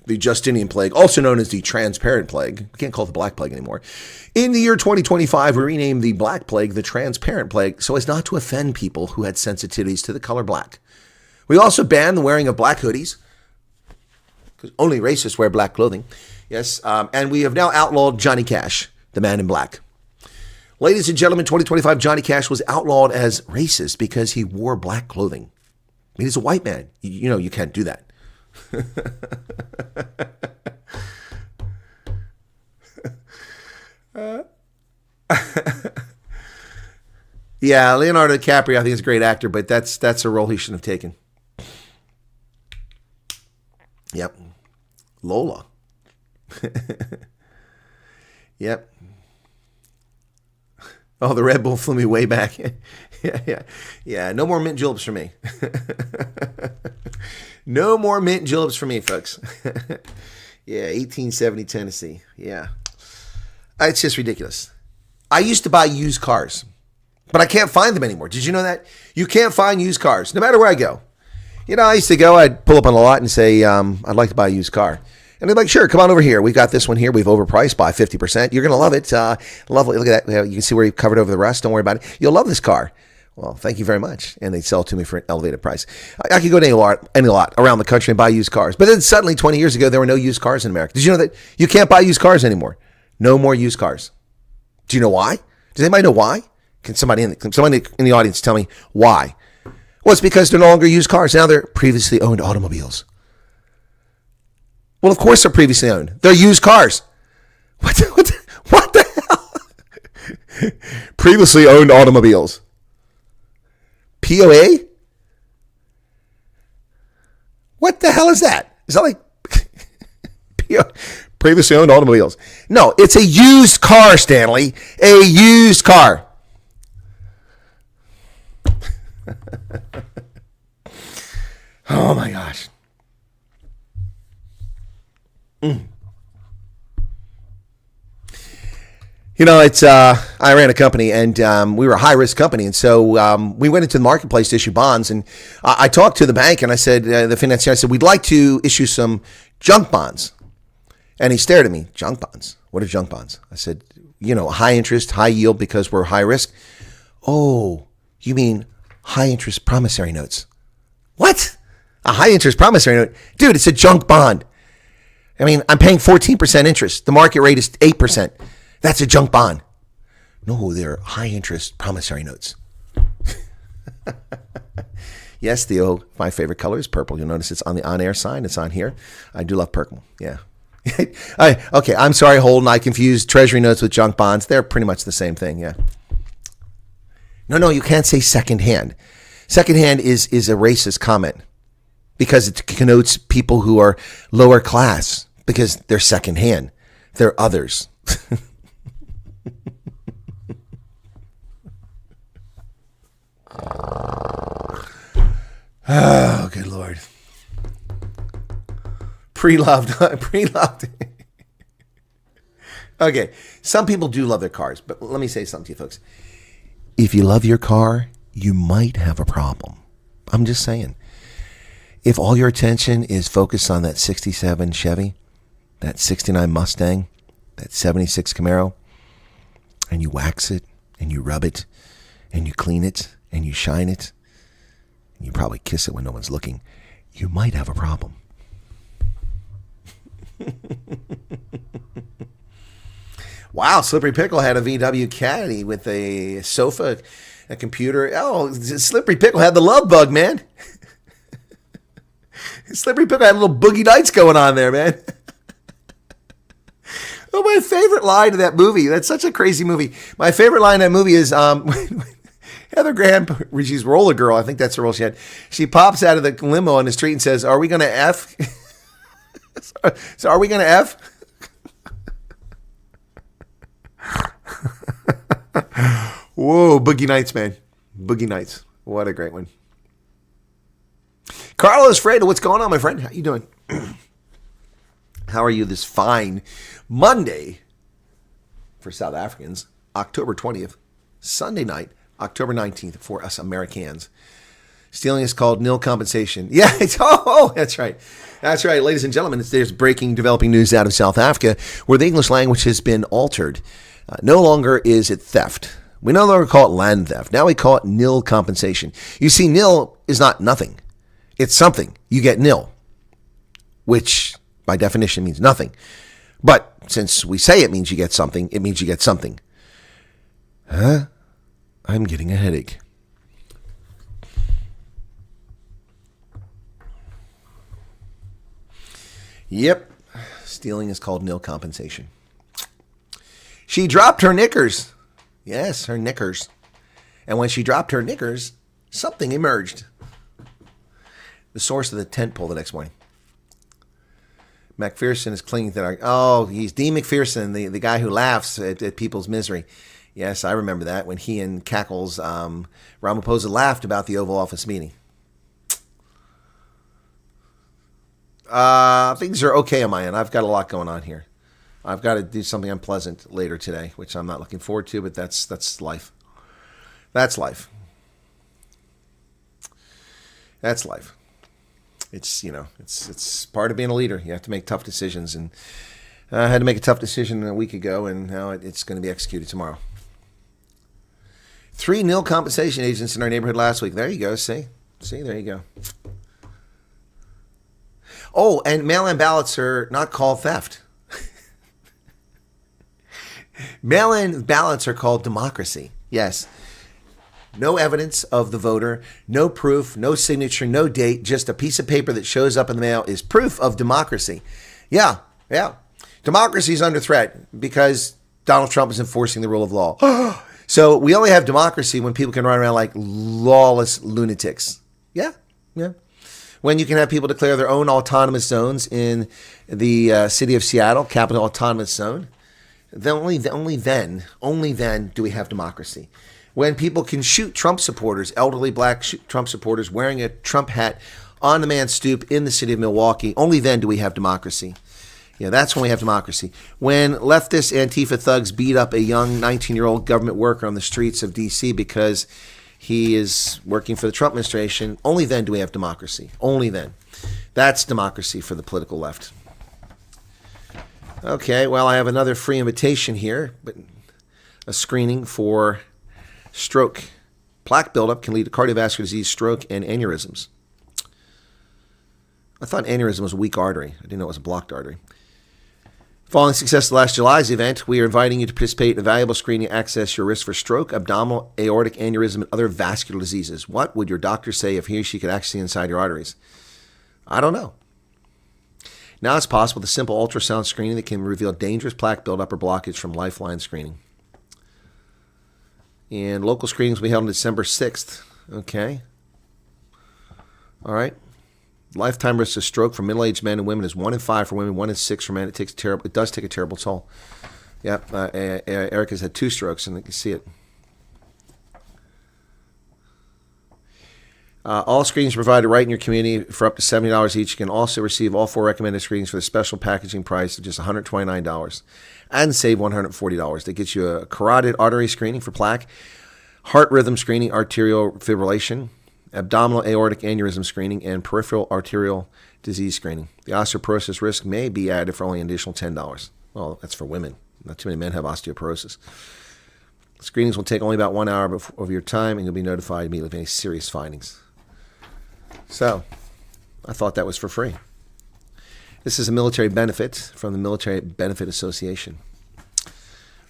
the Justinian plague, also known as the transparent plague. We can't call it the Black Plague anymore. In the year 2025, we renamed the Black Plague the transparent plague so as not to offend people who had sensitivities to the color black. We also banned the wearing of black hoodies, because only racists wear black clothing. Yes, and we have now outlawed Johnny Cash, the man in black. Ladies and gentlemen, 2025 Johnny Cash was outlawed as racist because he wore black clothing. I mean, he's a white man. You can't do that. Yeah, Leonardo DiCaprio, I think, is a great actor, but that's a role he shouldn't have taken. Yep. Lola. Yep. Oh, the Red Bull flew me way back. Yeah. No more mint juleps for me. No more mint juleps for me, folks. Yeah, 1870 Tennessee. Yeah. It's just ridiculous. I used to buy used cars, but I can't find them anymore. Did you know that? You can't find used cars, no matter where I go. I used to go, I'd pull up on the lot and say, I'd like to buy a used car. And they're like, sure, come on over here. We got this one here. We've overpriced by 50%. You're going to love it. Lovely. Look at that. You can see where you covered over the rest. Don't worry about it. You'll love this car. Well, thank you very much. And they sell it to me for an elevated price. I could go to any lot around the country and buy used cars. But then suddenly, 20 years ago, there were no used cars in America. Did you know that you can't buy used cars anymore? No more used cars. Do you know why? Does anybody know why? Can somebody in the audience tell me why? Well, it's because they're no longer used cars. Now they're previously owned automobiles. Well, of course they're previously owned. They're used cars. What the hell? Previously owned automobiles. POA? What the hell is that? Is that like previously owned automobiles? No, it's a used car, Stanley. A used car. Oh my gosh. It's I ran a company, and we were a high risk company, and so we went into the marketplace to issue bonds, and I talked to the bank, and I said, the financier, I said, we'd like to issue some junk bonds, and he stared at me. Junk bonds? What are junk bonds? I said, high interest, high yield because we're high risk. Oh, you mean high interest promissory notes? What? A high interest promissory note? Dude, it's a junk bond. I mean, I'm paying 14% interest. The market rate is 8%. That's a junk bond. No, they're high interest promissory notes. Yes, Theo, my favorite color is purple. You'll notice it's on the on-air sign. It's on here. I do love purple. Yeah. Okay, I'm sorry, Holden. I confused treasury notes with junk bonds. They're pretty much the same thing, yeah. No, you can't say secondhand. Secondhand is a racist comment because it connotes people who are lower class because they're secondhand. They're others. Oh, good Lord. Pre-loved. Okay, some people do love their cars, but let me say something to you folks. If you love your car, you might have a problem. I'm just saying. If all your attention is focused on that 67 Chevy, that 69 Mustang, that 76 Camaro, and you wax it, and you rub it, and you clean it, and you shine it, and you probably kiss it when no one's looking, you might have a problem. Wow, Slippery Pickle had a VW Caddy with a sofa, a computer. Oh, Slippery Pickle had the love bug, man. Slippery Pickle had little boogie nights going on there, man. Oh, my favorite line of that movie. That's such a crazy movie. My favorite line of that movie is Heather Graham, she's Roller Girl. I think that's the role she had. She pops out of the limo on the street and says, "Are we going to F?" So are we going to F? Whoa, Boogie Nights, man. Boogie Nights. What a great one. Carlos Fredo, what's going on, my friend? How you doing? How are you this fine Monday for South Africans, October 20th, Sunday night, October 19th for us Americans. Stealing is called nil compensation. Yeah, that's right. That's right, ladies and gentlemen. There's breaking, developing news out of South Africa where the English language has been altered. No longer is it theft. We no longer call it land theft. Now we call it nil compensation. You see, nil is not nothing. It's something. You get nil, which by definition means nothing. But since we say it means you get something, it means you get something. Huh? I'm getting a headache. Yep. Stealing is called nil compensation. She dropped her knickers. Yes, her knickers. And when she dropped her knickers, something emerged. The source of the tent pole the next morning. McPherson is clinging to he's Dean McPherson, the guy who laughs at people's misery. Yes, I remember that when he and Cackles Ramaphosa laughed about the Oval Office meeting. Things are okay on my end. I've got a lot going on here. I've got to do something unpleasant later today, which I'm not looking forward to, but that's life. That's life. That's life. It's, it's part of being a leader. You have to make tough decisions, and I had to make a tough decision a week ago, and now it's going to be executed tomorrow. 3 nil compensation agents in our neighborhood last week. There you go. See, there you go. Oh, and mail-in ballots are not called theft. Mail-in ballots are called democracy. Yes. No evidence of the voter, no proof, no signature, no date, just a piece of paper that shows up in the mail is proof of democracy. Yeah. Democracy is under threat because Donald Trump is enforcing the rule of law. So we only have democracy when people can run around like lawless lunatics. Yeah. When you can have people declare their own autonomous zones in the city of Seattle, capital autonomous zone, then only then do we have democracy. When people can shoot Trump supporters, elderly black Trump supporters wearing a Trump hat on the man's stoop in the city of Milwaukee, only then do we have democracy. Yeah, that's when we have democracy. When leftist Antifa thugs beat up a young 19-year-old government worker on the streets of D.C. because he is working for the Trump administration, only then do we have democracy. Only then. That's democracy for the political left. Okay, well, I have another free invitation here, but a screening for Stroke. Plaque buildup can lead to cardiovascular disease, stroke, and aneurysms. I thought aneurysm was a weak artery. I didn't know it was a blocked artery. Following success of last July's event, we are inviting you to participate in a valuable screening to access your risk for stroke, abdominal, aortic aneurysm, and other vascular diseases. What would your doctor say if he or she could actually see inside your arteries? I don't know. Now it's possible with a simple ultrasound screening that can reveal dangerous plaque buildup or blockage from Lifeline screening. And local screenings will be held on December 6th. Okay. All right. Lifetime risk of stroke for middle-aged men and women is 1 in 5 for women, 1 in 6 for men. It does take a terrible toll. Yep. Erica's had 2 strokes, and you can see it. All screenings are provided right in your community for up to $70 each. You can also receive all 4 recommended screenings for the special packaging price of just $129 and save $140. That gets you a carotid artery screening for plaque, heart rhythm screening, arterial fibrillation, abdominal aortic aneurysm screening, and peripheral arterial disease screening. The osteoporosis risk may be added for only an additional $10. Well, that's for women. Not too many men have osteoporosis. Screenings will take only about 1 hour of your time, and you'll be notified immediately of any serious findings. So, I thought that was for free. This is a military benefit from the Military Benefit Association.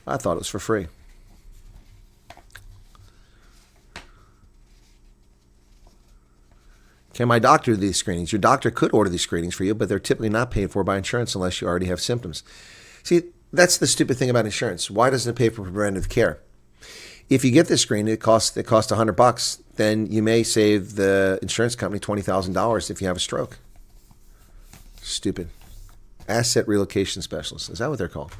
I thought it was for free. Can my doctor do these screenings? Your doctor could order these screenings for you, but they're typically not paid for by insurance unless you already have symptoms. See, that's the stupid thing about insurance. Why doesn't it pay for preventive care? If you get this screening, it costs $100, then you may save the insurance company $20,000 if you have a stroke. Stupid. Asset relocation specialists. Is that what they're called?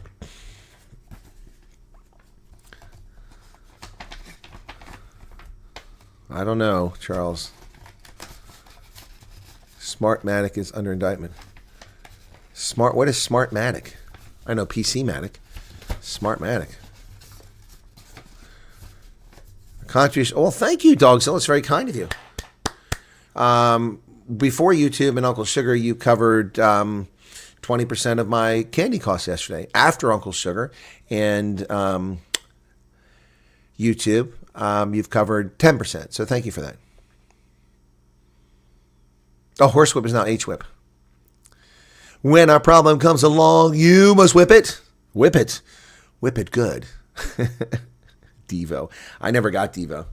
I don't know, Charles. Smartmatic is under indictment. What is Smartmatic? I know PC-matic. Smartmatic. Contribution. Well, thank you, Dogzilla. It's very kind of you. Before YouTube and Uncle Sugar, you covered 20% of my candy costs yesterday. After Uncle Sugar and YouTube, you've covered 10%. So thank you for that. Oh, horsewhip is now H-whip. When a problem comes along, you must whip it. Whip it. Whip it good. Devo. I never got Devo.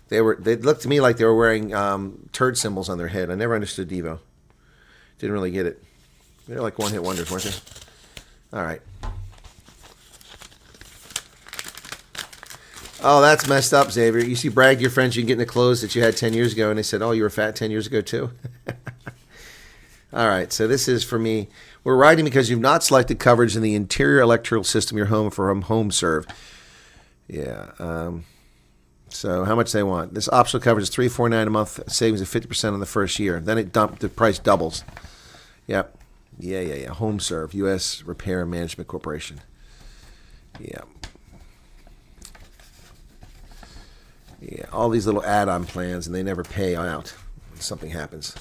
They looked to me like they were wearing turd symbols on their head. I never understood Devo. Didn't really get it. They're like one-hit wonders, weren't they? All right. Oh, that's messed up, Xavier. You see, brag to your friends you can get in the clothes that you had 10 years ago, and they said, oh, you were fat 10 years ago too? All right, so this is for me. We're writing because you've not selected coverage in the interior electrical system of your home for home serve. Yeah. So how much they want? This optional coverage is $349 a month, savings of 50% on the first year. Then the price doubles. Yep. Yeah. Home serve, U.S. Repair and Management Corporation. Yeah. Yeah, all these little add-on plans, and they never pay out when something happens.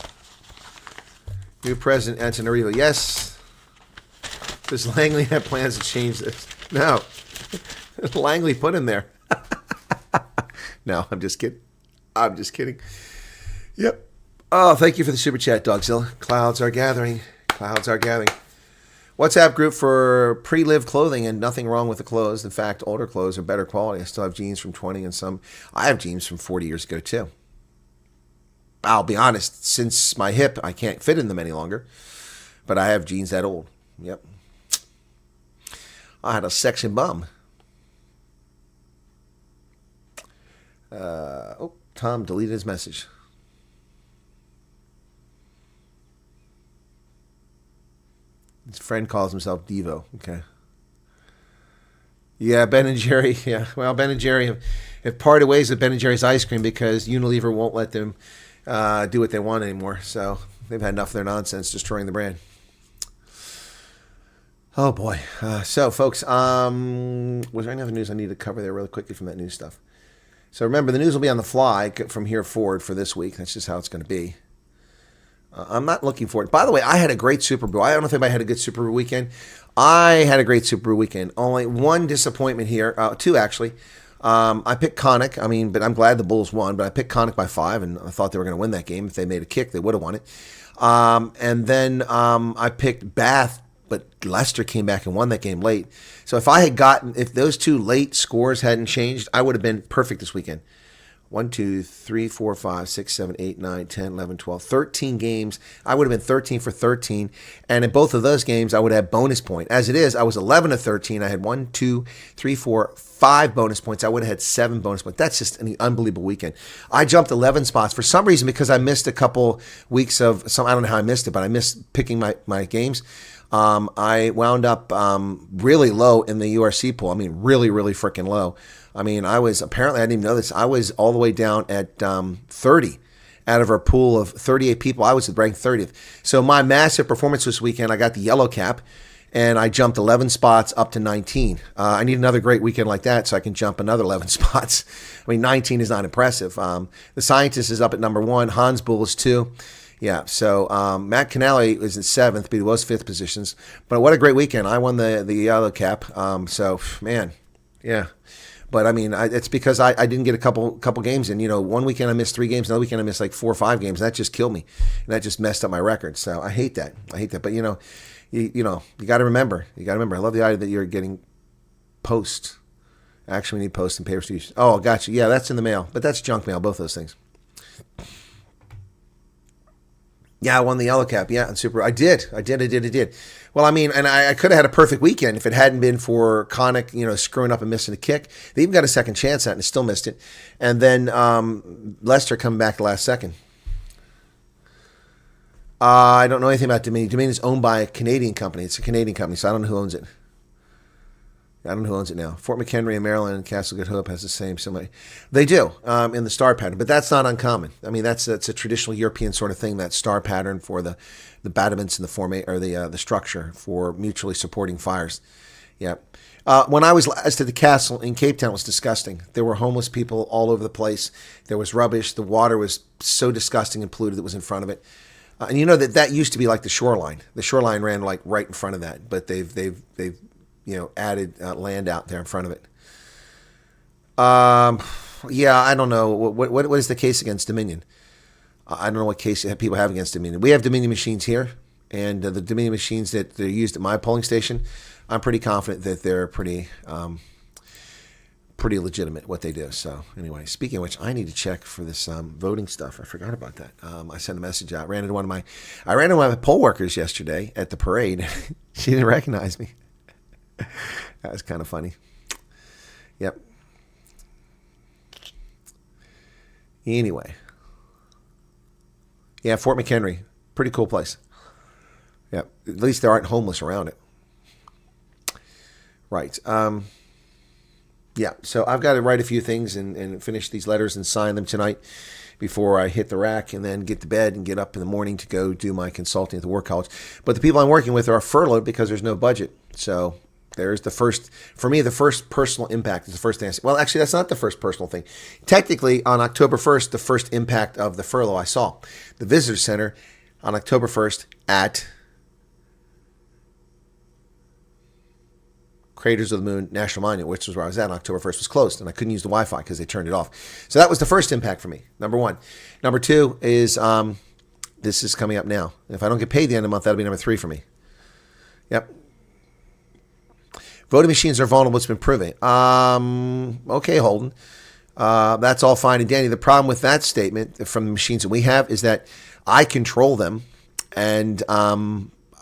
New President Antananarivo. Yes. Does Langley have plans to change this? No. Langley put him there. No, I'm just kidding. Yep. Oh, thank you for the super chat, Dogzilla. Clouds are gathering. WhatsApp group for pre-live clothing, and nothing wrong with the clothes. In fact, older clothes are better quality. I still have jeans from 20 and some. I have jeans from 40 years ago, too. I'll be honest, since my hip, I can't fit in them any longer. But I have jeans that old. Yep. I had a sexy bum. Tom deleted his message. His friend calls himself Devo. Okay. Yeah, Ben and Jerry. Yeah, well, Ben and Jerry have parted ways with Ben and Jerry's ice cream because Unilever won't let them do what they want anymore. So they've had enough of their nonsense destroying the brand. Oh, boy. So, folks, was there any other news I need to cover there really quickly from that news stuff? So, remember, the news will be on the fly from here forward for this week. That's just how it's going to be. I'm not looking for it. By the way, I had a great Super Bowl. I don't know if anybody had a good Super Bowl weekend. I had a great Super Bowl weekend. Only one disappointment here. Two, actually. I picked Connick. I mean, but I'm glad the Bulls won. But I picked Connick by 5, and I thought they were going to win that game. If they made a kick, they would have won it. And then I picked Bath, but Leicester came back and won that game late. So if those two late scores hadn't changed, I would have been perfect this weekend. 1, 2, 3, 4, 5, 6, 7, 8, 9, 10, 11, 12, 13 games. I would have been 13 for 13. And in both of those games, I would have bonus point. As it is, I was 11 of 13. I had 1, 2, 3, 4, 5 bonus points. I would have had 7 bonus points. That's just an unbelievable weekend. I jumped 11 spots for some reason because I missed a couple weeks of some. I don't know how I missed it, but I missed picking my games. I wound up really low in the URC pool. I mean, really, really freaking low. I mean, I didn't even know this. I was all the way down at 30 out of our pool of 38 people. I was ranked 30th. So my massive performance this weekend, I got the yellow cap, and I jumped 11 spots up to 19. I need another great weekend like that so I can jump another 11 spots. I mean, 19 is not impressive. The Scientist is up at number 1. Hans Bull is 2. Yeah, so Matt Canale is in 7th, but he was 5th positions. But what a great weekend. I won the yellow cap. So, man, yeah. But, I mean, it's because I didn't get a couple games in. You know, one weekend I missed 3 games. Another weekend I missed like 4 or 5 games. That just killed me. And that just messed up my record. So I hate that. But, you got to remember. I love the idea that you're getting post. Actually, we need post and paper. Oh, gotcha. Yeah, that's in the mail. But that's junk mail, both those things. Yeah, I won the yellow cap. Yeah, and super. I did. Well, I mean, and I could have had a perfect weekend if it hadn't been for Connick, screwing up and missing a kick. They even got a second chance at it and still missed it. And then Leicester coming back the last second. I don't know anything about Dominion. Dominion is owned by a Canadian company. It's a Canadian company, so I don't know who owns it. I don't know who owns it now. Fort McHenry in Maryland and Castle Good Hope has the same. They do in the star pattern, but that's not uncommon. I mean, that's a traditional European sort of thing. That star pattern for the battlements and the structure for mutually supporting fires. Yeah. When I was last at the castle in Cape Town, it was disgusting. There were homeless people all over the place. There was rubbish. The water was so disgusting and polluted that was in front of it. And you know that used to be like the shoreline. The shoreline ran like right in front of that, but they've added land out there in front of it. Yeah, I don't know. What is the case against Dominion? I don't know what case people have against Dominion. We have Dominion machines here, and the Dominion machines that are used at my polling station, I'm pretty confident that they're pretty legitimate what they do. So anyway, speaking of which, I need to check for this voting stuff. I forgot about that. I sent a message out. I ran into one of my poll workers yesterday at the parade. She didn't recognize me. That was kind of funny. Yep. Anyway. Yeah, Fort McHenry. Pretty cool place. Yep. At least there aren't homeless around it. Right. Yeah, so I've got to write a few things and finish these letters and sign them tonight before I hit the rack and then get to bed and get up in the morning to go do my consulting at the War College. But the people I'm working with are furloughed because there's no budget. So there's the first personal impact is the first thing I say. Well, actually, that's not the first personal thing. Technically, on October 1st, the first impact of the furlough I saw. The Visitor Center on October 1st at Craters of the Moon National Monument, which was where I was at on October 1st, was closed, and I couldn't use the Wi-Fi because they turned it off. So that was the first impact for me, number one. Number two is this is coming up now. If I don't get paid the end of the month, that'll be number 3 for me. Yep. Voting machines are vulnerable. It's been proven. Okay, Holden. That's all fine and dandy. The problem with that statement from the machines that we have is that I control them, and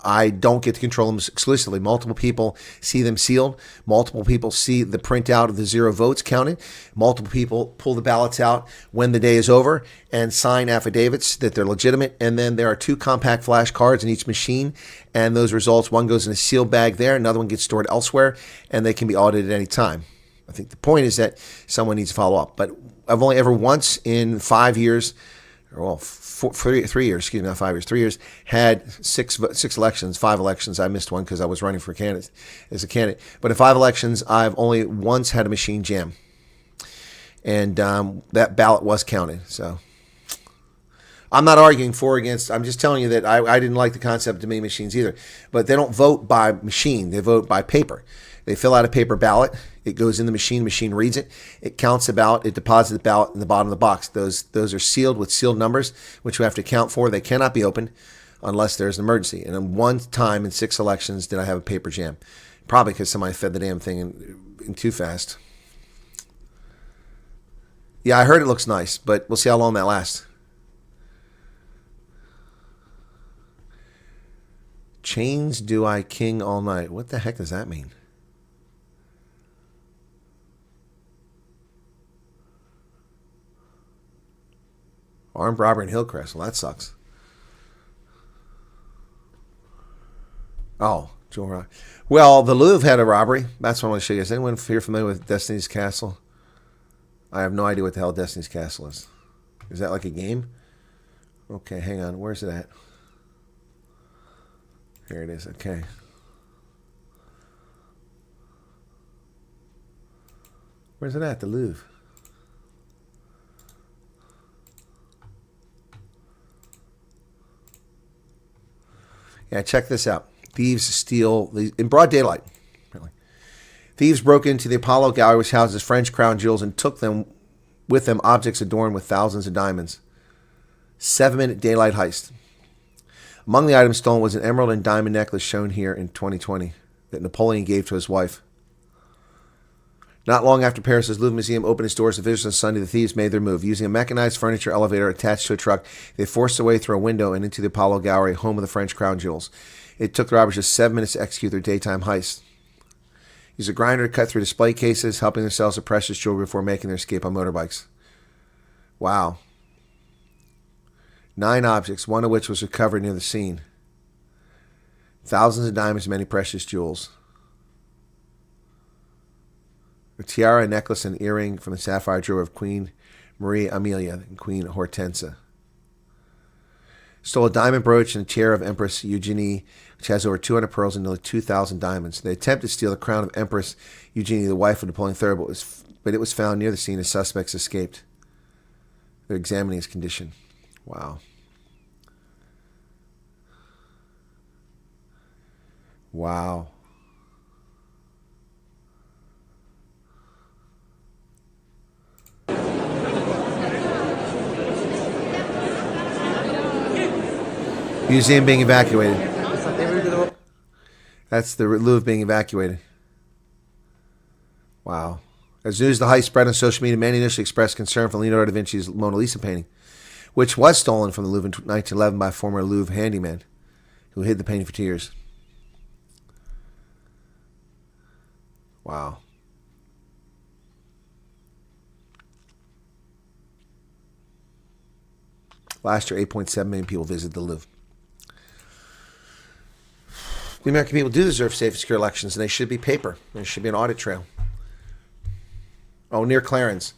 I don't get to control them exclusively. Multiple people see them sealed. Multiple people see the printout of the 0 votes counted. Multiple people pull the ballots out when the day is over and sign affidavits that they're legitimate. And then there are 2 compact flash cards in each machine. And those results, one goes in a sealed bag there, another one gets stored elsewhere, and they can be audited at any time. I think the point is that someone needs to follow up. But I've only ever once in 5 years, well, 3 years, excuse me, not 5 years, 3 years, had 6 elections, 5 elections. I missed one because I was running for candidate as a candidate. But in 5 elections, I've only once had a machine jam. And that ballot was counted. So I'm not arguing for or against. I'm just telling you that I didn't like the concept of Dominion machines either. But they don't vote by machine. They vote by paper. They fill out a paper ballot. It goes in the machine reads it, it counts the ballot, it deposits the ballot in the bottom of the box. Those are sealed with sealed numbers, which we have to account for. They cannot be opened unless there's an emergency. And then one time in 6 elections did I have a paper jam. Probably because somebody fed the damn thing in too fast. Yeah, I heard it looks nice, but we'll see how long that lasts. Chains do I king all night. What the heck does that mean? Armed robbery in Hillcrest. Well, that sucks. Oh, Joel. Well, the Louvre had a robbery. That's what I want to show you. Is anyone here familiar with Destiny's Castle? I have no idea what the hell Destiny's Castle is. Is that like a game? Okay, hang on. Where's it at? Here it is. Okay. Where's it at? The Louvre. Yeah, check this out. Thieves steal in broad daylight. Really. Thieves broke into the Apollo Gallery, which houses French crown jewels, and took them with them objects adorned with thousands of diamonds. 7-minute daylight heist. Among the items stolen was an emerald and diamond necklace shown here in 2020 that Napoleon gave to his wife. Not long after Paris's Louvre Museum opened its doors to visitors on Sunday, the thieves made their move. Using a mechanized furniture elevator attached to a truck, they forced their way through a window and into the Apollo Gallery, home of the French crown jewels. It took the robbers just 7 minutes to execute their daytime heist. Used a grinder to cut through display cases, helping themselves to precious jewelry before making their escape on motorbikes. Wow. 9 objects, one of which was recovered near the scene. Thousands of diamonds and many precious jewels. A tiara, a necklace, and earring from the sapphire jewelry of Queen Marie Amelia and Queen Hortense. Stole a diamond brooch and a chair of Empress Eugenie, which has over 200 pearls and nearly 2,000 diamonds. They attempted to steal the crown of Empress Eugenie, the wife of Napoleon III, but it was found near the scene as suspects escaped. They're examining his condition. Wow. Wow. Museum being evacuated. That's the Louvre being evacuated. Wow. As news of the heist spread on social media, many initially expressed concern for Leonardo da Vinci's Mona Lisa painting, which was stolen from the Louvre in 1911 by a former Louvre handyman who hid the painting for 2 years. Wow. Last year, 8.7 million people visited the Louvre. The American people do deserve safe and secure elections, and they should be paper. There should be an audit trail. Oh, near Clarence.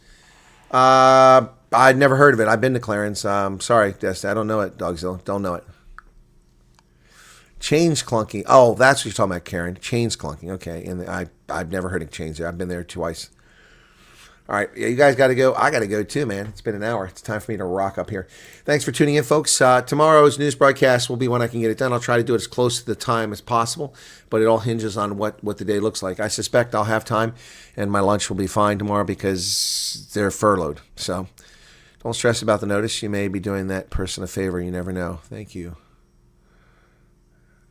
I'd never heard of it. I've been to Clarence. Sorry, Dusty. I don't know it, Dogzilla. Don't know it. Chains clunking. Oh, that's what you're talking about, Karen. Chains clunking. Okay. And I've never heard of chains there. I've been there twice. All right. Yeah, you guys got to go. I got to go too, man. It's been an hour. It's time for me to rock up here. Thanks for tuning in, folks. Tomorrow's news broadcast will be when I can get it done. I'll try to do it as close to the time as possible, but it all hinges on what the day looks like. I suspect I'll have time, and my lunch will be fine tomorrow because they're furloughed. So don't stress about the notice. You may be doing that person a favor. You never know. Thank you.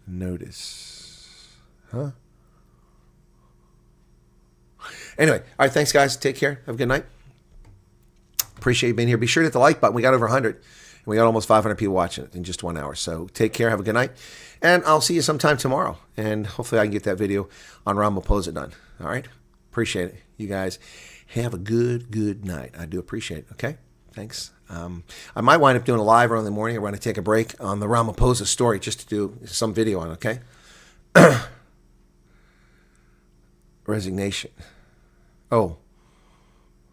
Notice. Huh? Anyway, all right, thanks, guys. Take care. Have a good night. Appreciate you being here. Be sure to hit the like button. We got over 100, and we got almost 500 people watching it in just 1 hour. So take care. Have a good night, and I'll see you sometime tomorrow, and hopefully I can get that video on Ramaphosa done. All right? Appreciate it. You guys have a good night. I do appreciate it, okay? Thanks. I might wind up doing a live early in the morning. I'm going to take a break on the Ramaphosa story just to do some video on it, okay? Resignation. Oh,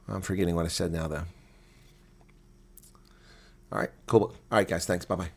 I'm forgetting what I said now, though. All right, cool. All right, guys, thanks. Bye-bye.